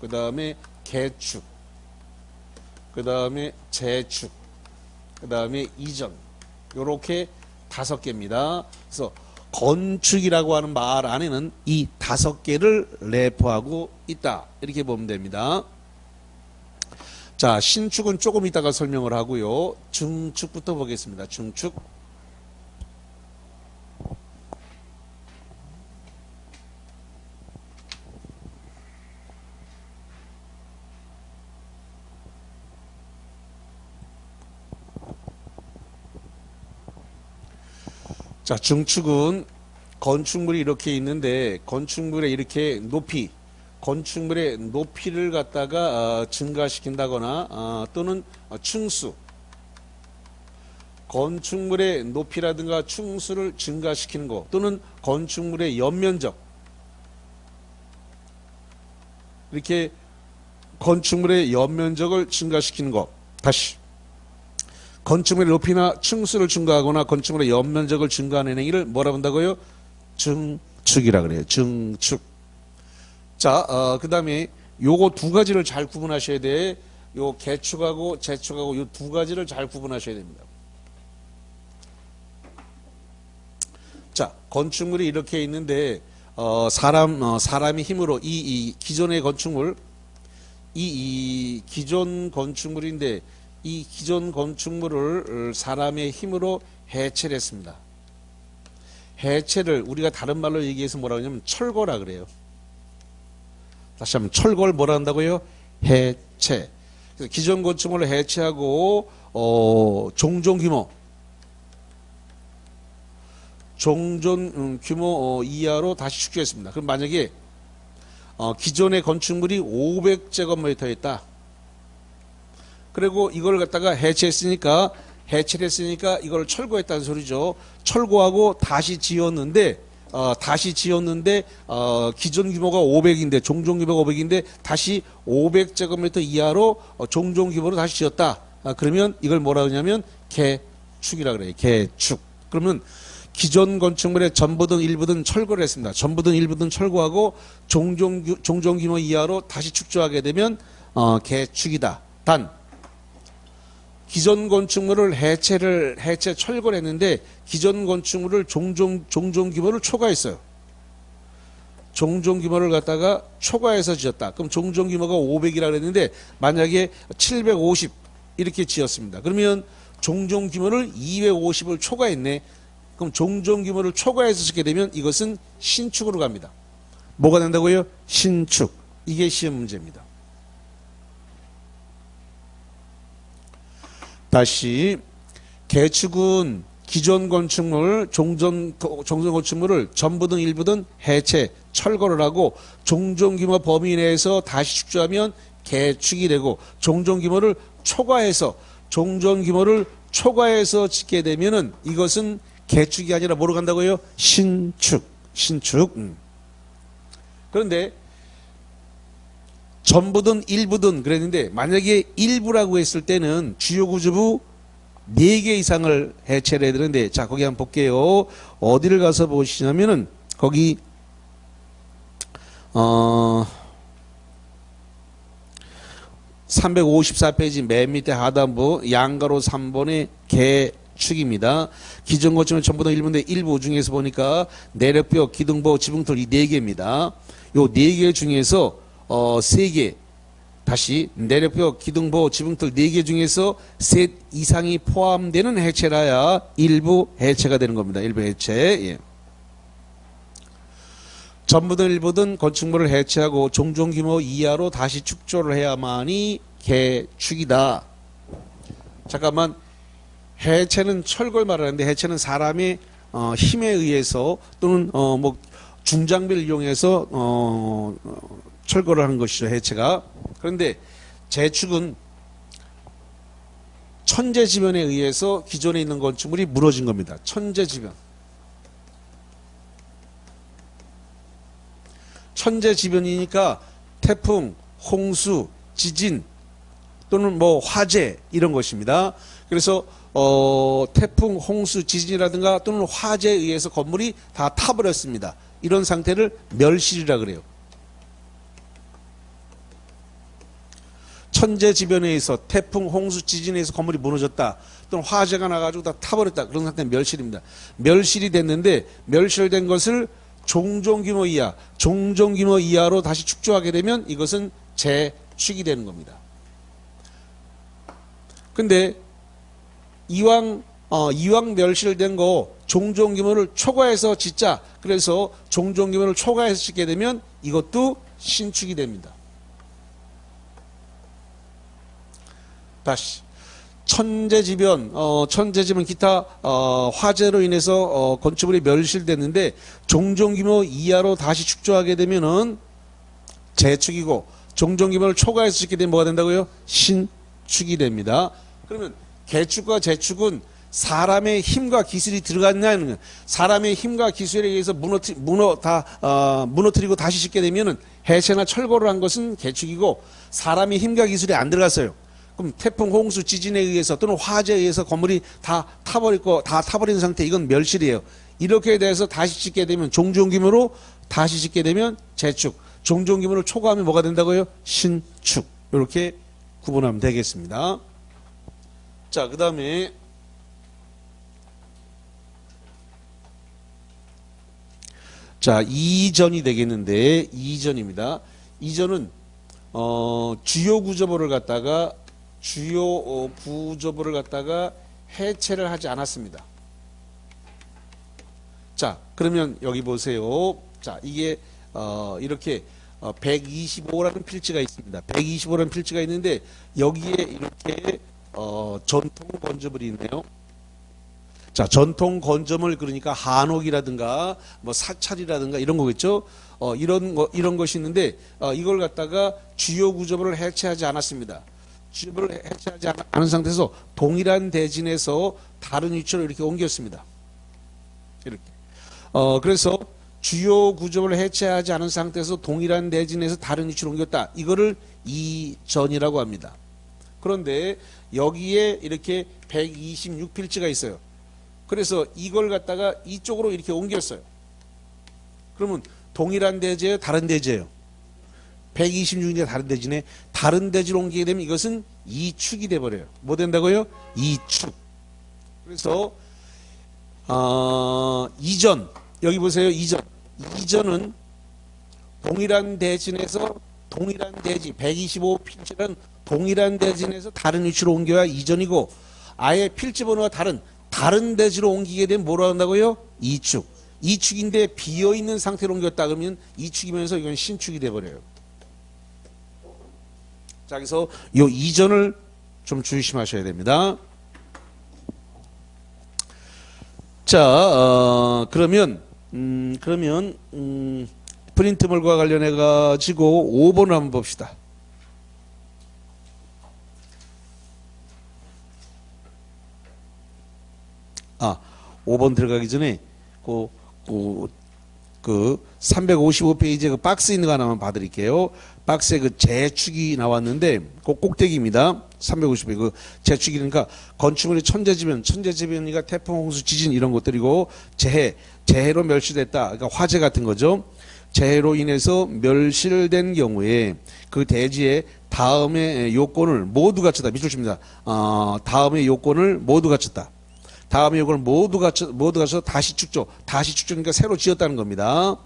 그 다음에 개축, 그 다음에 재축, 그 다음에 이전. 요렇게 5개입니다. 그래서 건축이라고 하는 말 안에는 이 5개를 내포하고 있다. 이렇게 보면 됩니다. 자, 신축은 조금 이따가 설명을 하고요. 중축부터 보겠습니다. 중축. 자, 중축은 건축물이 이렇게 있는데 건축물의 이렇게 높이, 건축물의 높이를 갖다가 증가시킨다거나 또는 층수, 건축물의 높이라든가 층수를 증가시키는 것, 또는 건축물의 연면적, 이렇게 건축물의 연면적을 증가시키는 것. 다시 건축물의 높이나 층수를 증가하거나 건축물의 연면적을 증가하는 행위를 뭐라 한다고요? 증축이라 그래요. 증축. 자, 그 다음에 요거 2가지를 잘 구분하셔야 돼. 요 개축하고 재축하고 요 2가지를 잘 구분하셔야 됩니다. 자, 건축물이 이렇게 있는데 사람의 힘으로 이 기존의 건축물, 이 기존 건축물인데 이 기존 건축물을 사람의 힘으로 해체를 했습니다. 해체를 우리가 다른 말로 얘기해서 뭐라고 하냐면 철거라 그래요. 다시 한번 철거를 뭐라 한다고요? 해체. 그래서 기존 건축물을 해체하고 종종 규모 이하로 다시 축소했습니다. 그럼 만약에 기존의 건축물이 500제곱미터였다. 그리고 이걸 갖다가 해체를 했으니까 이걸 철거했다는 소리죠. 철거하고 다시 지었는데 기존 규모가 500인데 종종 규모가 500인데 다시 500제곱미터 이하로 종종 규모로 다시 지었다. 그러면 이걸 뭐라 하냐면 개축이라 그래요. 개축. 그러면 기존 건축물의 전부든 일부든 철거를 했습니다. 전부든 일부든 철거하고 종종 규모 이하로 다시 축조하게 되면 개축이다. 단 기존 건축물을 철거를 했는데 기존 건축물을 종종 규모를 초과했어요. 종종 규모를 갖다가 초과해서 지었다. 그럼 종종 규모가 500이라 그랬는데 만약에 750 이렇게 지었습니다. 그러면 종종 규모를 250을 초과했네. 그럼 종종 규모를 초과해서 짓게 되면 이것은 신축으로 갑니다. 뭐가 된다고요? 신축. 이게 시험 문제입니다. 다시 개축은 기존 건축물, 종전 건축물을 전부든 일부든 해체, 철거를 하고 종종 규모 범위 내에서 다시 축조하면 개축이 되고 종종 규모를 초과해서 짓게 되면은 이것은 개축이 아니라 뭐로 간다고요? 신축. 그런데 전부든 일부든 그랬는데 만약에 일부라고 했을 때는 주요 구조부 4개 이상을 해체를 해야 되는데, 자, 거기 한번 볼게요. 어디를 가서 보시냐면은, 거기, 354페이지 맨 밑에 하단부 양가로 3번의 개축입니다. 기존 건축물 전부 다 일부인데 일부 중에서 보니까 내력벽, 기둥보, 지붕틀 이 4개입니다. 요 4개 중에서 3개, 다시 내력벽, 기둥보, 지붕틀 4개 중에서 셋 이상이 포함되는 해체라야 일부 해체가 되는 겁니다. 일부 해체. 예. 전부든 일부든 건축물을 해체하고 종종 규모 이하로 다시 축조를 해야만이 개축이다. 잠깐만, 해체는 철거를 말하는데 해체는 사람의 힘에 의해서 또는 뭐 중장비를 이용해서 철거를 하는 것이죠. 해체가. 그런데 재축은 천재지변에 의해서 기존에 있는 건축물이 무너진 겁니다. 천재지변. 천재지변이니까 태풍, 홍수, 지진 또는 뭐 화재 이런 것입니다. 그래서 태풍, 홍수, 지진이라든가 또는 화재에 의해서 건물이 다 타버렸습니다. 이런 상태를 멸실이라 그래요. 천재지변에 의해서 태풍, 홍수, 지진에 의해서 건물이 무너졌다. 또는 화재가 나가지고 다 타버렸다. 그런 상태는 멸실입니다. 멸실이 됐는데 멸실된 것을 종종 규모 이하로 다시 축조하게 되면 이것은 재축이 되는 겁니다. 근데 이왕 멸실된 거 종종 규모를 초과해서 짓자. 그래서 종종 규모를 초과해서 짓게 되면 이것도 신축이 됩니다. 다시 천재지변 기타 화재로 인해서 건축물이 멸실됐는데 종종 규모 이하로 다시 축조하게 되면은 재축이고 종종 규모를 초과해서 짓게 되면 뭐가 된다고요? 신축이 됩니다. 그러면 개축과 재축은 사람의 힘과 기술이 들어갔냐는 거예요. 사람의 힘과 기술에 의해서 무너뜨리고 다시 짓게 되면은 해체나 철거를 한 것은 개축이고 사람의 힘과 기술이 안 들어갔어요. 그럼 태풍, 홍수, 지진에 의해서 또는 화재에 의해서 건물이 다 타버린 상태, 이건 멸실이에요. 이렇게 돼서 다시 짓게 되면 종종 규모로 다시 짓게 되면 재축, 종종 규모를 초과하면 뭐가 된다고요? 신축. 이렇게 구분하면 되겠습니다. 자, 그 다음에 자, 2전이 되겠는데 2전입니다. 2전은 주요 구조물을 갖다가 해체를 하지 않았습니다. 자, 그러면 여기 보세요. 자, 이게 이렇게 125라는 필지가 있습니다. 125라는 필지가 있는데 여기에 이렇게 전통 건조물이 있네요. 자, 전통 건조물 그러니까 한옥이라든가 뭐 사찰이라든가 이런 거겠죠. 이런 것이 있는데 이걸 갖다가 주요 구조물을 해체하지 않았습니다. 주요를 해체하지 않은 상태에서 동일한 대진에서 다른 위치로 이렇게 옮겼습니다. 이렇게. 그래서 주요 구조를 해체하지 않은 상태에서 동일한 대진에서 다른 위치로 옮겼다. 이거를 이전이라고 합니다. 그런데 여기에 이렇게 126필지가 있어요. 그래서 이걸 갖다가 이쪽으로 이렇게 옮겼어요. 그러면 동일한 대지예요? 다른 대지예요? 126인데 다른 대지네. 다른 대지로 옮기게 되면 이것은 이축이 돼버려요. 뭐 된다고요? 이축. 그래서 이전, 여기 보세요. 이전은 동일한 대진에서 동일한 대지 125필지는 동일한 대지 내에서 다른 위치로 옮겨야 이전이고 아예 필지 번호가 다른 대지로 옮기게 되면 뭐라 한다고요? 이축. 이축인데 비어있는 상태로 옮겼다 그러면 이축이면서 이건 신축이 돼버려요. 자, 그래서 요 이전을 좀 조심하셔야 됩니다. 자, 그러면 프린트물과 관련해 가지고 5번을 한번 봅시다. 5번 들어가기 전에 그 355페이지에 그 박스 있는 거 하나만 봐드릴게요. 박스에 그 재축이 나왔는데 그 꼭대기입니다. 355페이지 그 재축이 그러니까 건축물의 천재지변이니까 태풍, 홍수, 지진 이런 것들이고 재해로 멸실됐다. 그러니까 화재 같은 거죠. 재해로 인해서 멸실된 경우에 그 대지의 다음의 요건을 모두 갖췄다. 밑줄 칩니다. 다음의 요건을 모두 갖췄다. 다음에 이걸 모두 갖춰서 다시 축조니까 새로 지었다는 겁니다.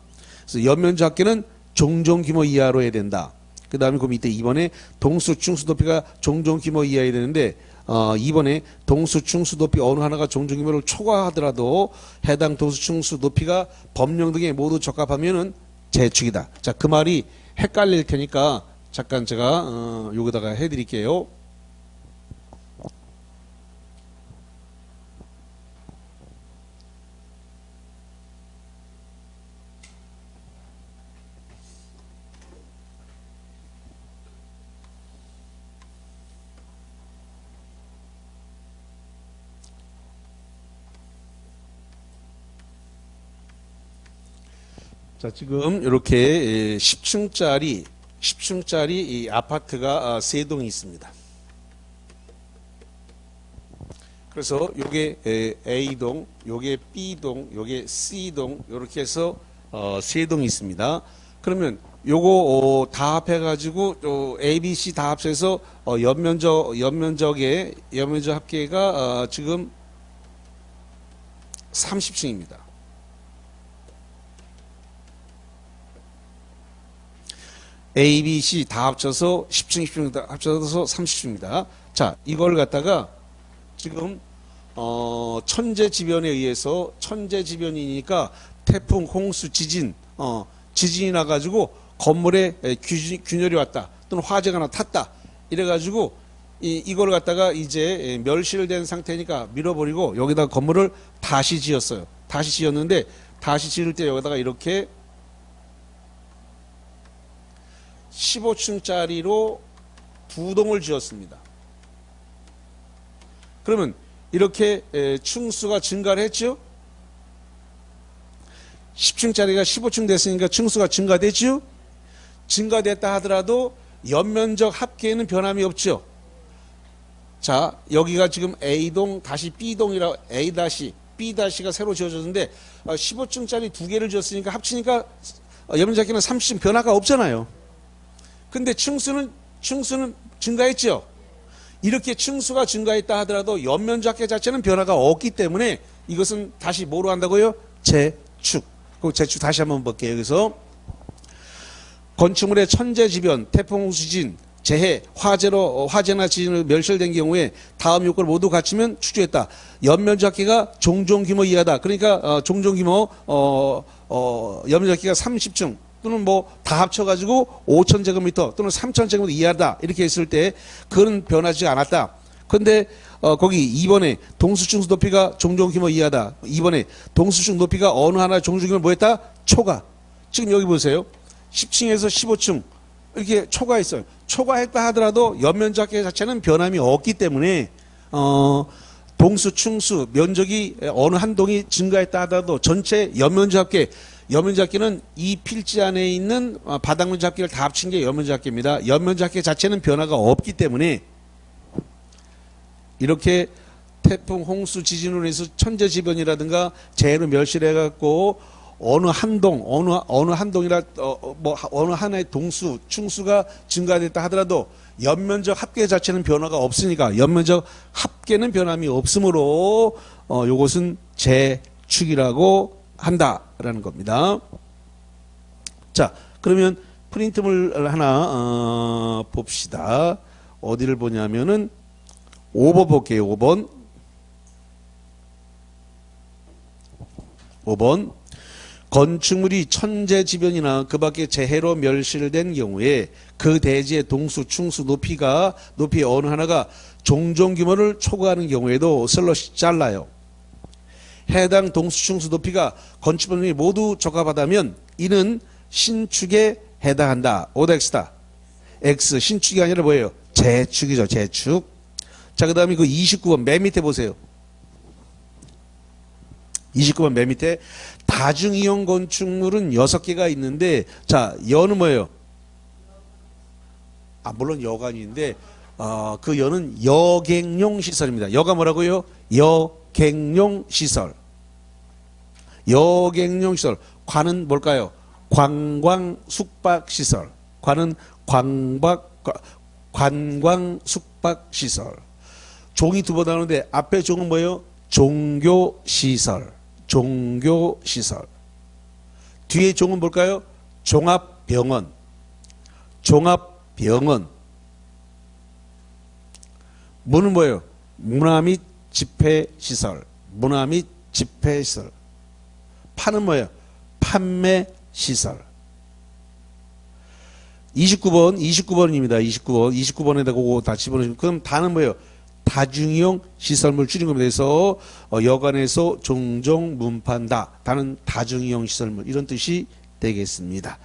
그래서 연면적 합계는 종종 규모 이하로 해야 된다. 그 다음에 그 밑에 2번에 동수 충수 높이가 종종 규모 이하여야 되는데 2번에 동수 충수 높이 어느 하나가 종종 규모를 초과하더라도 해당 동수 충수 높이가 법령 등에 모두 적합하면은 재축이다. 자, 그 말이 헷갈릴 테니까 잠깐 제가 여기다가 해드릴게요. 자, 지금 이렇게 10층짜리 이 아파트가 3동이 있습니다. 그래서 요게 A동, 요게 B동, 요게 C동 이렇게 해서 3동이 있습니다. 그러면 요거 다 합해가지고 A, B, C 다 합쳐서 연면적 합계가 지금 30층입니다. A, B, C 다 합쳐서 10층 다 합쳐서 30층입니다. 자, 이걸 갖다가 지금 천재지변에 의해서 천재지변이니까 태풍, 홍수, 지진이 나가지고 건물에 균열이 왔다 또는 화재가 탔다 이래가지고 이걸 갖다가 이제 멸실된 상태니까 밀어버리고 여기다가 건물을 다시 지었어요. 다시 지었는데 다시 지을 때 여기다가 이렇게 15층짜리로 2동을 지었습니다. 그러면 이렇게 층수가 증가를 했죠? 10층짜리가 15층 됐으니까 층수가 증가됐죠? 증가됐다 하더라도 연면적 합계에는 변함이 없죠? 자, 여기가 지금 A동 다시 B동이라 A 다시 B 다시가 새로 지어졌는데 15층짜리 2개를 지었으니까 합치니까 연면적 합계는 30층 변화가 없잖아요. 근데 층수는 증가했죠. 이렇게 층수가 증가했다 하더라도 연면적 합계 자체는 변화가 없기 때문에 이것은 다시 뭐로 한다고요? 재축. 그 재축 다시 한번 볼게요. 여기서 건축물의 천재지변, 태풍, 홍수진, 재해, 화재나 지진으로 멸실된 경우에 다음 요건을 모두 갖추면 축조했다. 연면적 합계가 종종 규모 이하다. 그러니까 종종 규모 연면적 합계가 30층. 또는 뭐 다 합쳐가지고 5,000제곱미터 또는 3,000제곱미터 이하다 이렇게 했을 때 그건 변하지 않았다. 근데 거기 2번에 동수층수 높이가 종종 규모 이하다. 2번에 동수층 높이가 어느 하나 종종 규모 뭐했다? 초과. 지금 여기 보세요. 10층에서 15층 이렇게 초과했어요. 초과했다 하더라도 연면적 합계 자체는 변함이 없기 때문에 동수, 충수, 면적이 어느 한 동이 증가했다 하더라도 전체 연면적 합계는 이 필지 안에 있는 바닥면적 합계를 다 합친 게 연면적 합계입니다. 연면적 합계 자체는 변화가 없기 때문에 이렇게 태풍, 홍수, 지진으로 인해서 천재지변이라든가 재해로 멸실해갖고 어느 한 동이라 어느 하나의 동수, 충수가 증가됐다 하더라도 연면적 합계 자체는 변화가 없으니까 연면적 합계는 변함이 없으므로 요것은 재축이라고 한다라는 겁니다. 자, 그러면 프린트물 하나 봅시다. 어디를 보냐면은 5번 볼게요. 5번. 건축물이 천재지변이나 그 밖에 재해로 멸실된 경우에 그 대지의 동수, 충수, 높이의 어느 하나가 종종 규모를 초과하는 경우에도 슬롯이 잘라요. 해당 동수, 충수, 높이가 건축물이 모두 적합하다면 이는 신축에 해당한다. 오다 X다. X. 신축이 아니라 뭐예요? 재축이죠. 재축. 자, 그 다음에 그 29번 맨 밑에 보세요. 29번 맨 밑에 다중이용 건축물은 6개가 있는데, 자, 여는 뭐예요? 물론 여관인데, 그 여는 여객용 시설입니다. 여가 뭐라고요? 여객용 시설. 여객용 시설. 관은 뭘까요? 관광 숙박 시설. 관은 관광 숙박 시설. 종이 두 번 나오는데 앞에 종은 뭐예요? 종교 시설. 종교 시설. 뒤에 종은 뭘까요? 종합병원. 종합병원. 문은 뭐예요? 문화 및 집회 시설. 문화 및 집회 시설. 판은 뭐예요? 판매 시설. 29번입니다. 29번에다가 그거 다 집어넣으시면, 그럼 다는 뭐예요? 다중이용 시설물 줄인 겁니다. 그래서 여관에서 종종 문판다. 다는 다중이용 시설물 이런 뜻이 되겠습니다.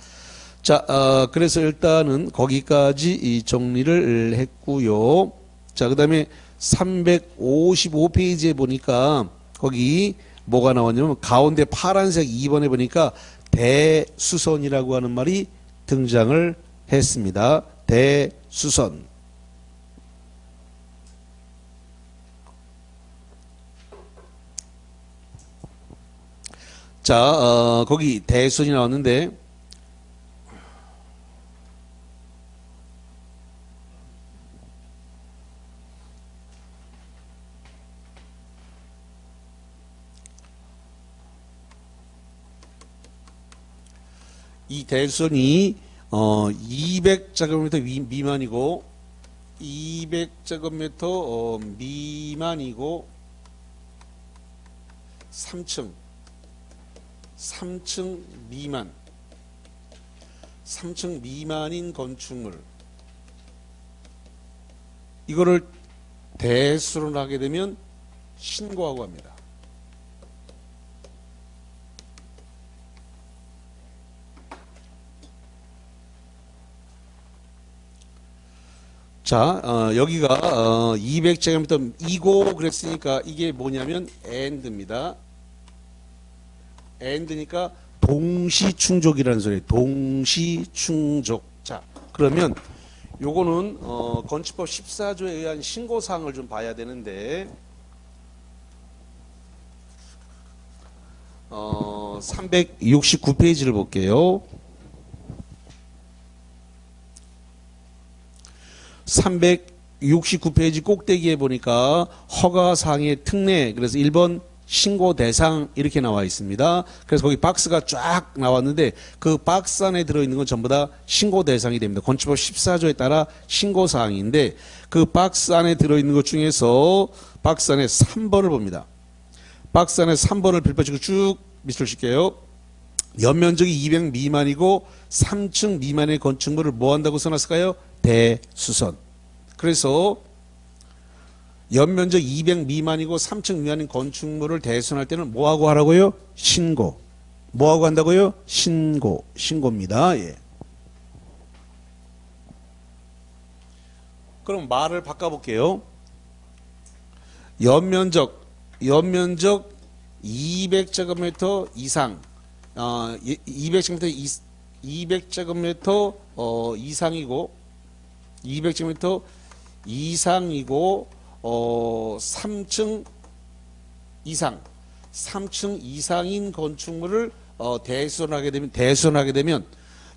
자, 그래서 일단은 거기까지 이 정리를 했고요. 자, 그 다음에 355페이지에 보니까 거기 뭐가 나왔냐면 가운데 파란색 2번에 보니까 대수선이라고 하는 말이 등장을 했습니다. 대수선. 자, 거기 대수선이 나왔는데 이 대수선이 200제곱미터 미만이고 200제곱미터 미만이고 3층 미만 3층 미만인 건축물 이거를 대수로 하게 되면 신고하고 합니다. 자, 여기가 200제곱미터 이고 그랬으니까 이게 뭐냐면 and입니다. and니까 동시충족이라는 소리예요. 동시충족. 자, 그러면 요거는 건축법 14조에 의한 신고사항을 좀 봐야 되는데 369페이지를 볼게요. 369페이지 꼭대기에 보니까 허가사항의 특례, 그래서 1번 신고 대상 이렇게 나와 있습니다. 그래서 거기 박스가 쫙 나왔는데 그 박스 안에 들어있는 건 전부 다 신고 대상이 됩니다. 건축법 14조에 따라 신고사항인데 그 박스 안에 들어있는 것 중에서 박스 안에 3번을 봅니다. 박스 안에 3번을 빌려치고 쭉 밑을 칠게요. 연면적이 200 미만이고 3층 미만의 건축물을 뭐 한다고 써놨을까요? 대수선. 그래서 연면적 200 미만이고 3층 미만인 건축물을 대수선할 때는 뭐하고 하라고요? 신고. 뭐하고 한다고요? 신고. 신고입니다. 예. 그럼 말을 바꿔볼게요. 연면적 200제곱미터 이상 200제곱미터 이상이고 200제곱미터 이상이고 3층 이상인 건축물을 대수선하게 되면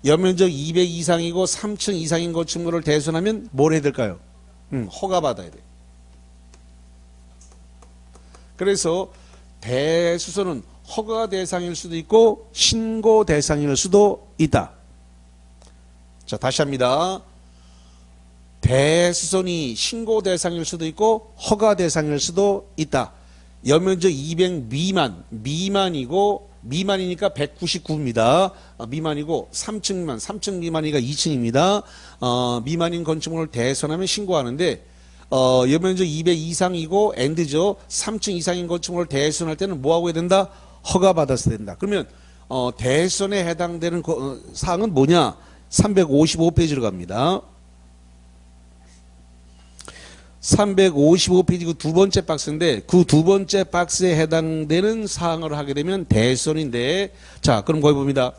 연면적 200 이상이고 3층 이상인 건축물을 대수선하면 뭘 해야 될까요? 허가 받아야 돼. 그래서 대수선은 허가 대상일 수도 있고 신고 대상일 수도 있다. 자, 다시 합니다. 대수선이 신고 대상일 수도 있고 허가 대상일 수도 있다. 연면적 200 미만이고 미만이니까 199입니다. 미만이고 3층 미만, 3층 미만이니까 2층입니다. 미만인 건축물을 대선하면 신고하는데 연면적 200 이상이고 엔드죠. 3층 이상인 건축물을 대선할 때는 뭐하고 해야 된다? 허가 받았어야 된다. 그러면 대선에 해당되는 사항은 뭐냐? 355페이지로 갑니다. 355페이지 두 번째 박스인데 그 두 번째 박스에 해당되는 사항을 하게 되면 대선인데 자 그럼 거기 봅니다.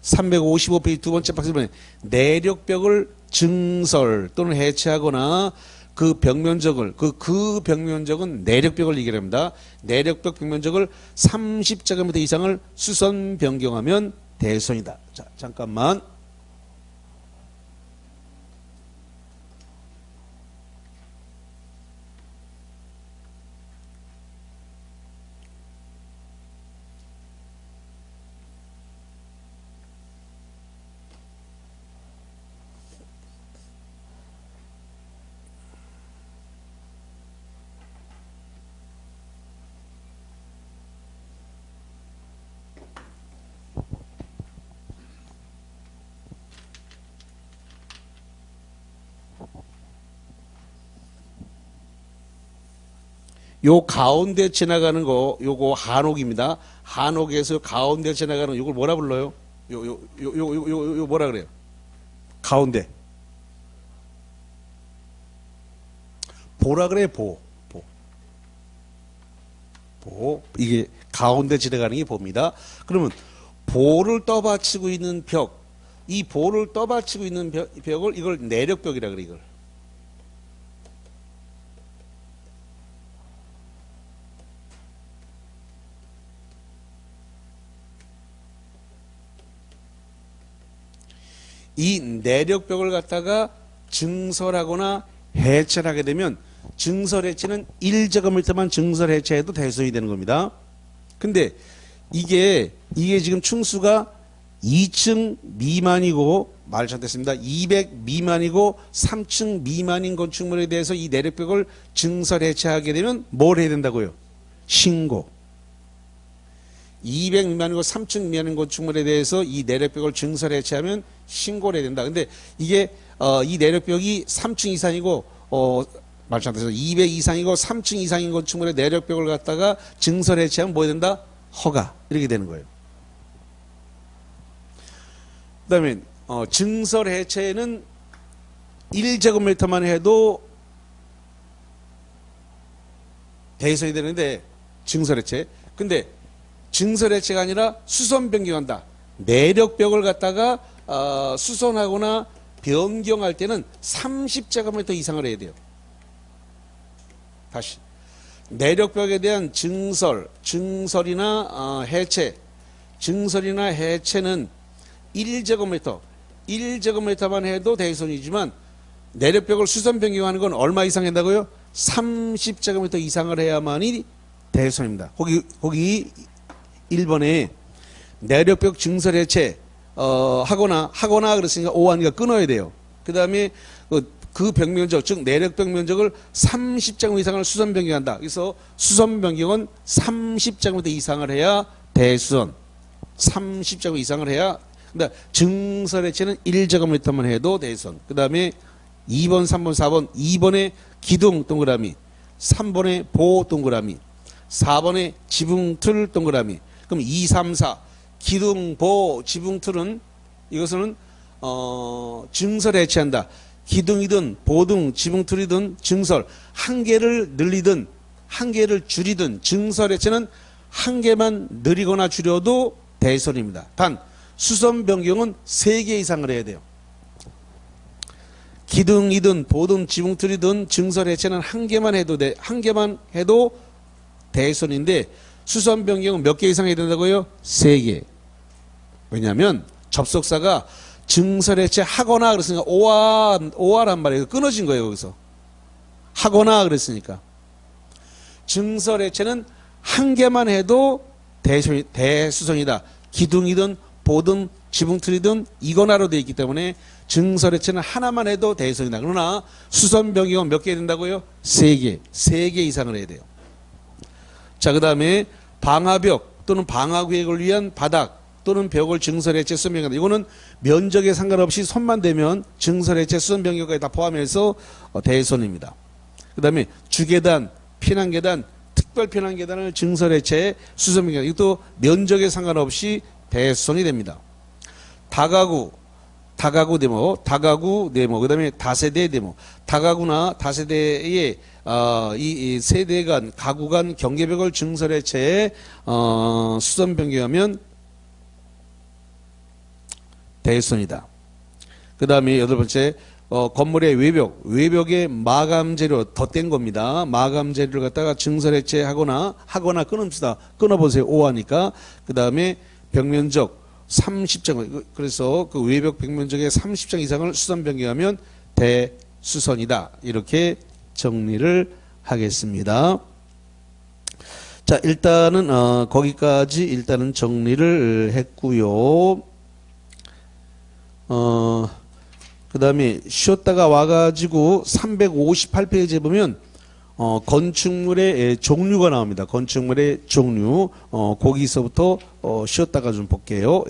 355페이지 두 번째 박스에 보면 내력벽을 증설 또는 해체하거나 그 벽면적을 그 벽면적은 내력벽을 얘기합니다. 내력벽 벽면적을 30제곱미터 이상을 수선 변경하면 대선이다. 자 잠깐만. 요 가운데 지나가는 거 요거 한옥입니다. 한옥에서 가운데 지나가는 요걸 뭐라 불러요? 요 뭐라 그래요? 가운데 보라 그래. 보 이게 가운데 지나가는 게 보입니다. 그러면 보를 떠받치고 있는 벽, 이 보를 떠받치고 있는 벽을 이걸 내력벽이라 그래. 이걸 이 내력벽을 갖다가 증설하거나 해체를 하게 되면 증설 해체는 1제곱미터만 증설 해체해도 대선이 되는 겁니다. 근데 이게 지금 층수가 2층 미만이고 말 잘됐습니다. 200 미만이고 3층 미만인 건축물에 대해서 이 내력벽을 증설 해체하게 되면 뭘 해야 된다고요? 신고. 200 미만이고 3층 미만인 건축물에 대해서 이 내력벽을 증설 해체하면 신고를 해야 된다. 근데 이게 이 내력벽이 3층 이상이고 말 잘못해서 200 이상이고 3층 이상인 건축물의 내력벽을 갖다가 증설 해체하면 뭐 해야 된다? 허가. 이렇게 되는 거예요. 그다음에 증설 해체는 1제곱미터만 해도 대선이 되는데 증설 해체. 근데 증설 해체가 아니라 수선 변경한다. 내력벽을 갖다가 수선하거나 변경할 때는 30제곱미터 이상을 해야 돼요. 다시 내력벽에 대한 증설이나 해체, 증설이나 해체는 1제곱미터만 해도 대선이지만 내력벽을 수선 변경하는 건 얼마 이상 한다고요? 30제곱미터 이상을 해야만이 대선입니다. 거기 1번에 내력벽 증설 해체 하거나 그랬으니까 오한이가 끊어야 돼요. 그 다음에 그 벽면적, 즉 내력벽 면적을 30제곱 이상을 수선 변경한다. 그래서 수선 변경은 30제곱 이상을 해야 대수선, 30제곱 이상을 해야. 근데 증설 해체는 1제곱미터만 해도 대수선. 그 다음에 2번, 3번, 4번, 2번에 기둥 동그라미, 3번에 보 동그라미, 4번에 지붕틀 동그라미. 그럼 2, 3, 4 기둥, 보, 지붕틀은 이것은 증설 해체한다. 기둥이든 보등, 지붕틀이든 증설 한 개를 늘리든 한 개를 줄이든 증설 해체는 한 개만 늘리거나 줄여도 대선입니다. 단 수선 변경은 3개 이상을 해야 돼요. 기둥이든 보등, 지붕틀이든 증설 해체는 한 개만 해도 한 개만 해도 대선인데 수선 변경은 몇 개 이상 해야 된다고요? 3개. 왜냐하면 접속사가 증설 해체 하거나 그랬으니까 오하란 말이에요. 끊어진 거예요. 거기서 하거나 그랬으니까 증설 해체는 한 개만 해도 대수선이다. 기둥이든 보든 지붕틀이든 이거나로 되어 있기 때문에 증설해체는 하나만 해도 대해선이다. 그러나 수선변경은 몇 개 된다고요? 3개. 3개 이상을 해야 돼요. 자, 그 다음에 방화벽 또는 방화구역을 위한 바닥 또는 벽을 증설해체 수선변경한다. 이거는 면적에 상관없이 손만 대면 증설해체 수선변경까지 다 포함해서 대해선입니다. 그 다음에 주계단, 피난계단, 특별 피난계단을 증설해체 수선변경. 이것도 면적에 상관없이 대해선이 됩니다. 다가구 네모, 그 다음에 다세대 네모. 다가구나 다세대의 이 세대 간, 가구 간 경계벽을 증설해체 수선 변경하면 대해선이다. 그 다음에 8번째, 건물의 외벽에 마감 재료 덧댄 겁니다. 마감 재료를 갖다가 증설해체 하거나 끊읍시다. 끊어보세요. 5하니까. 그 다음에 벽면적 30장, 그래서 그 외벽 벽면적의 30장 이상을 수선 변경하면 대수선이다. 이렇게 정리를 하겠습니다. 자, 일단은 거기까지 일단은 정리를 했고요. 그 다음에 쉬었다가 와가지고 358페이지에 보면 건축물의 종류가 나옵니다. 건축물의 종류. 거기서부터 쉬었다가 좀 볼게요.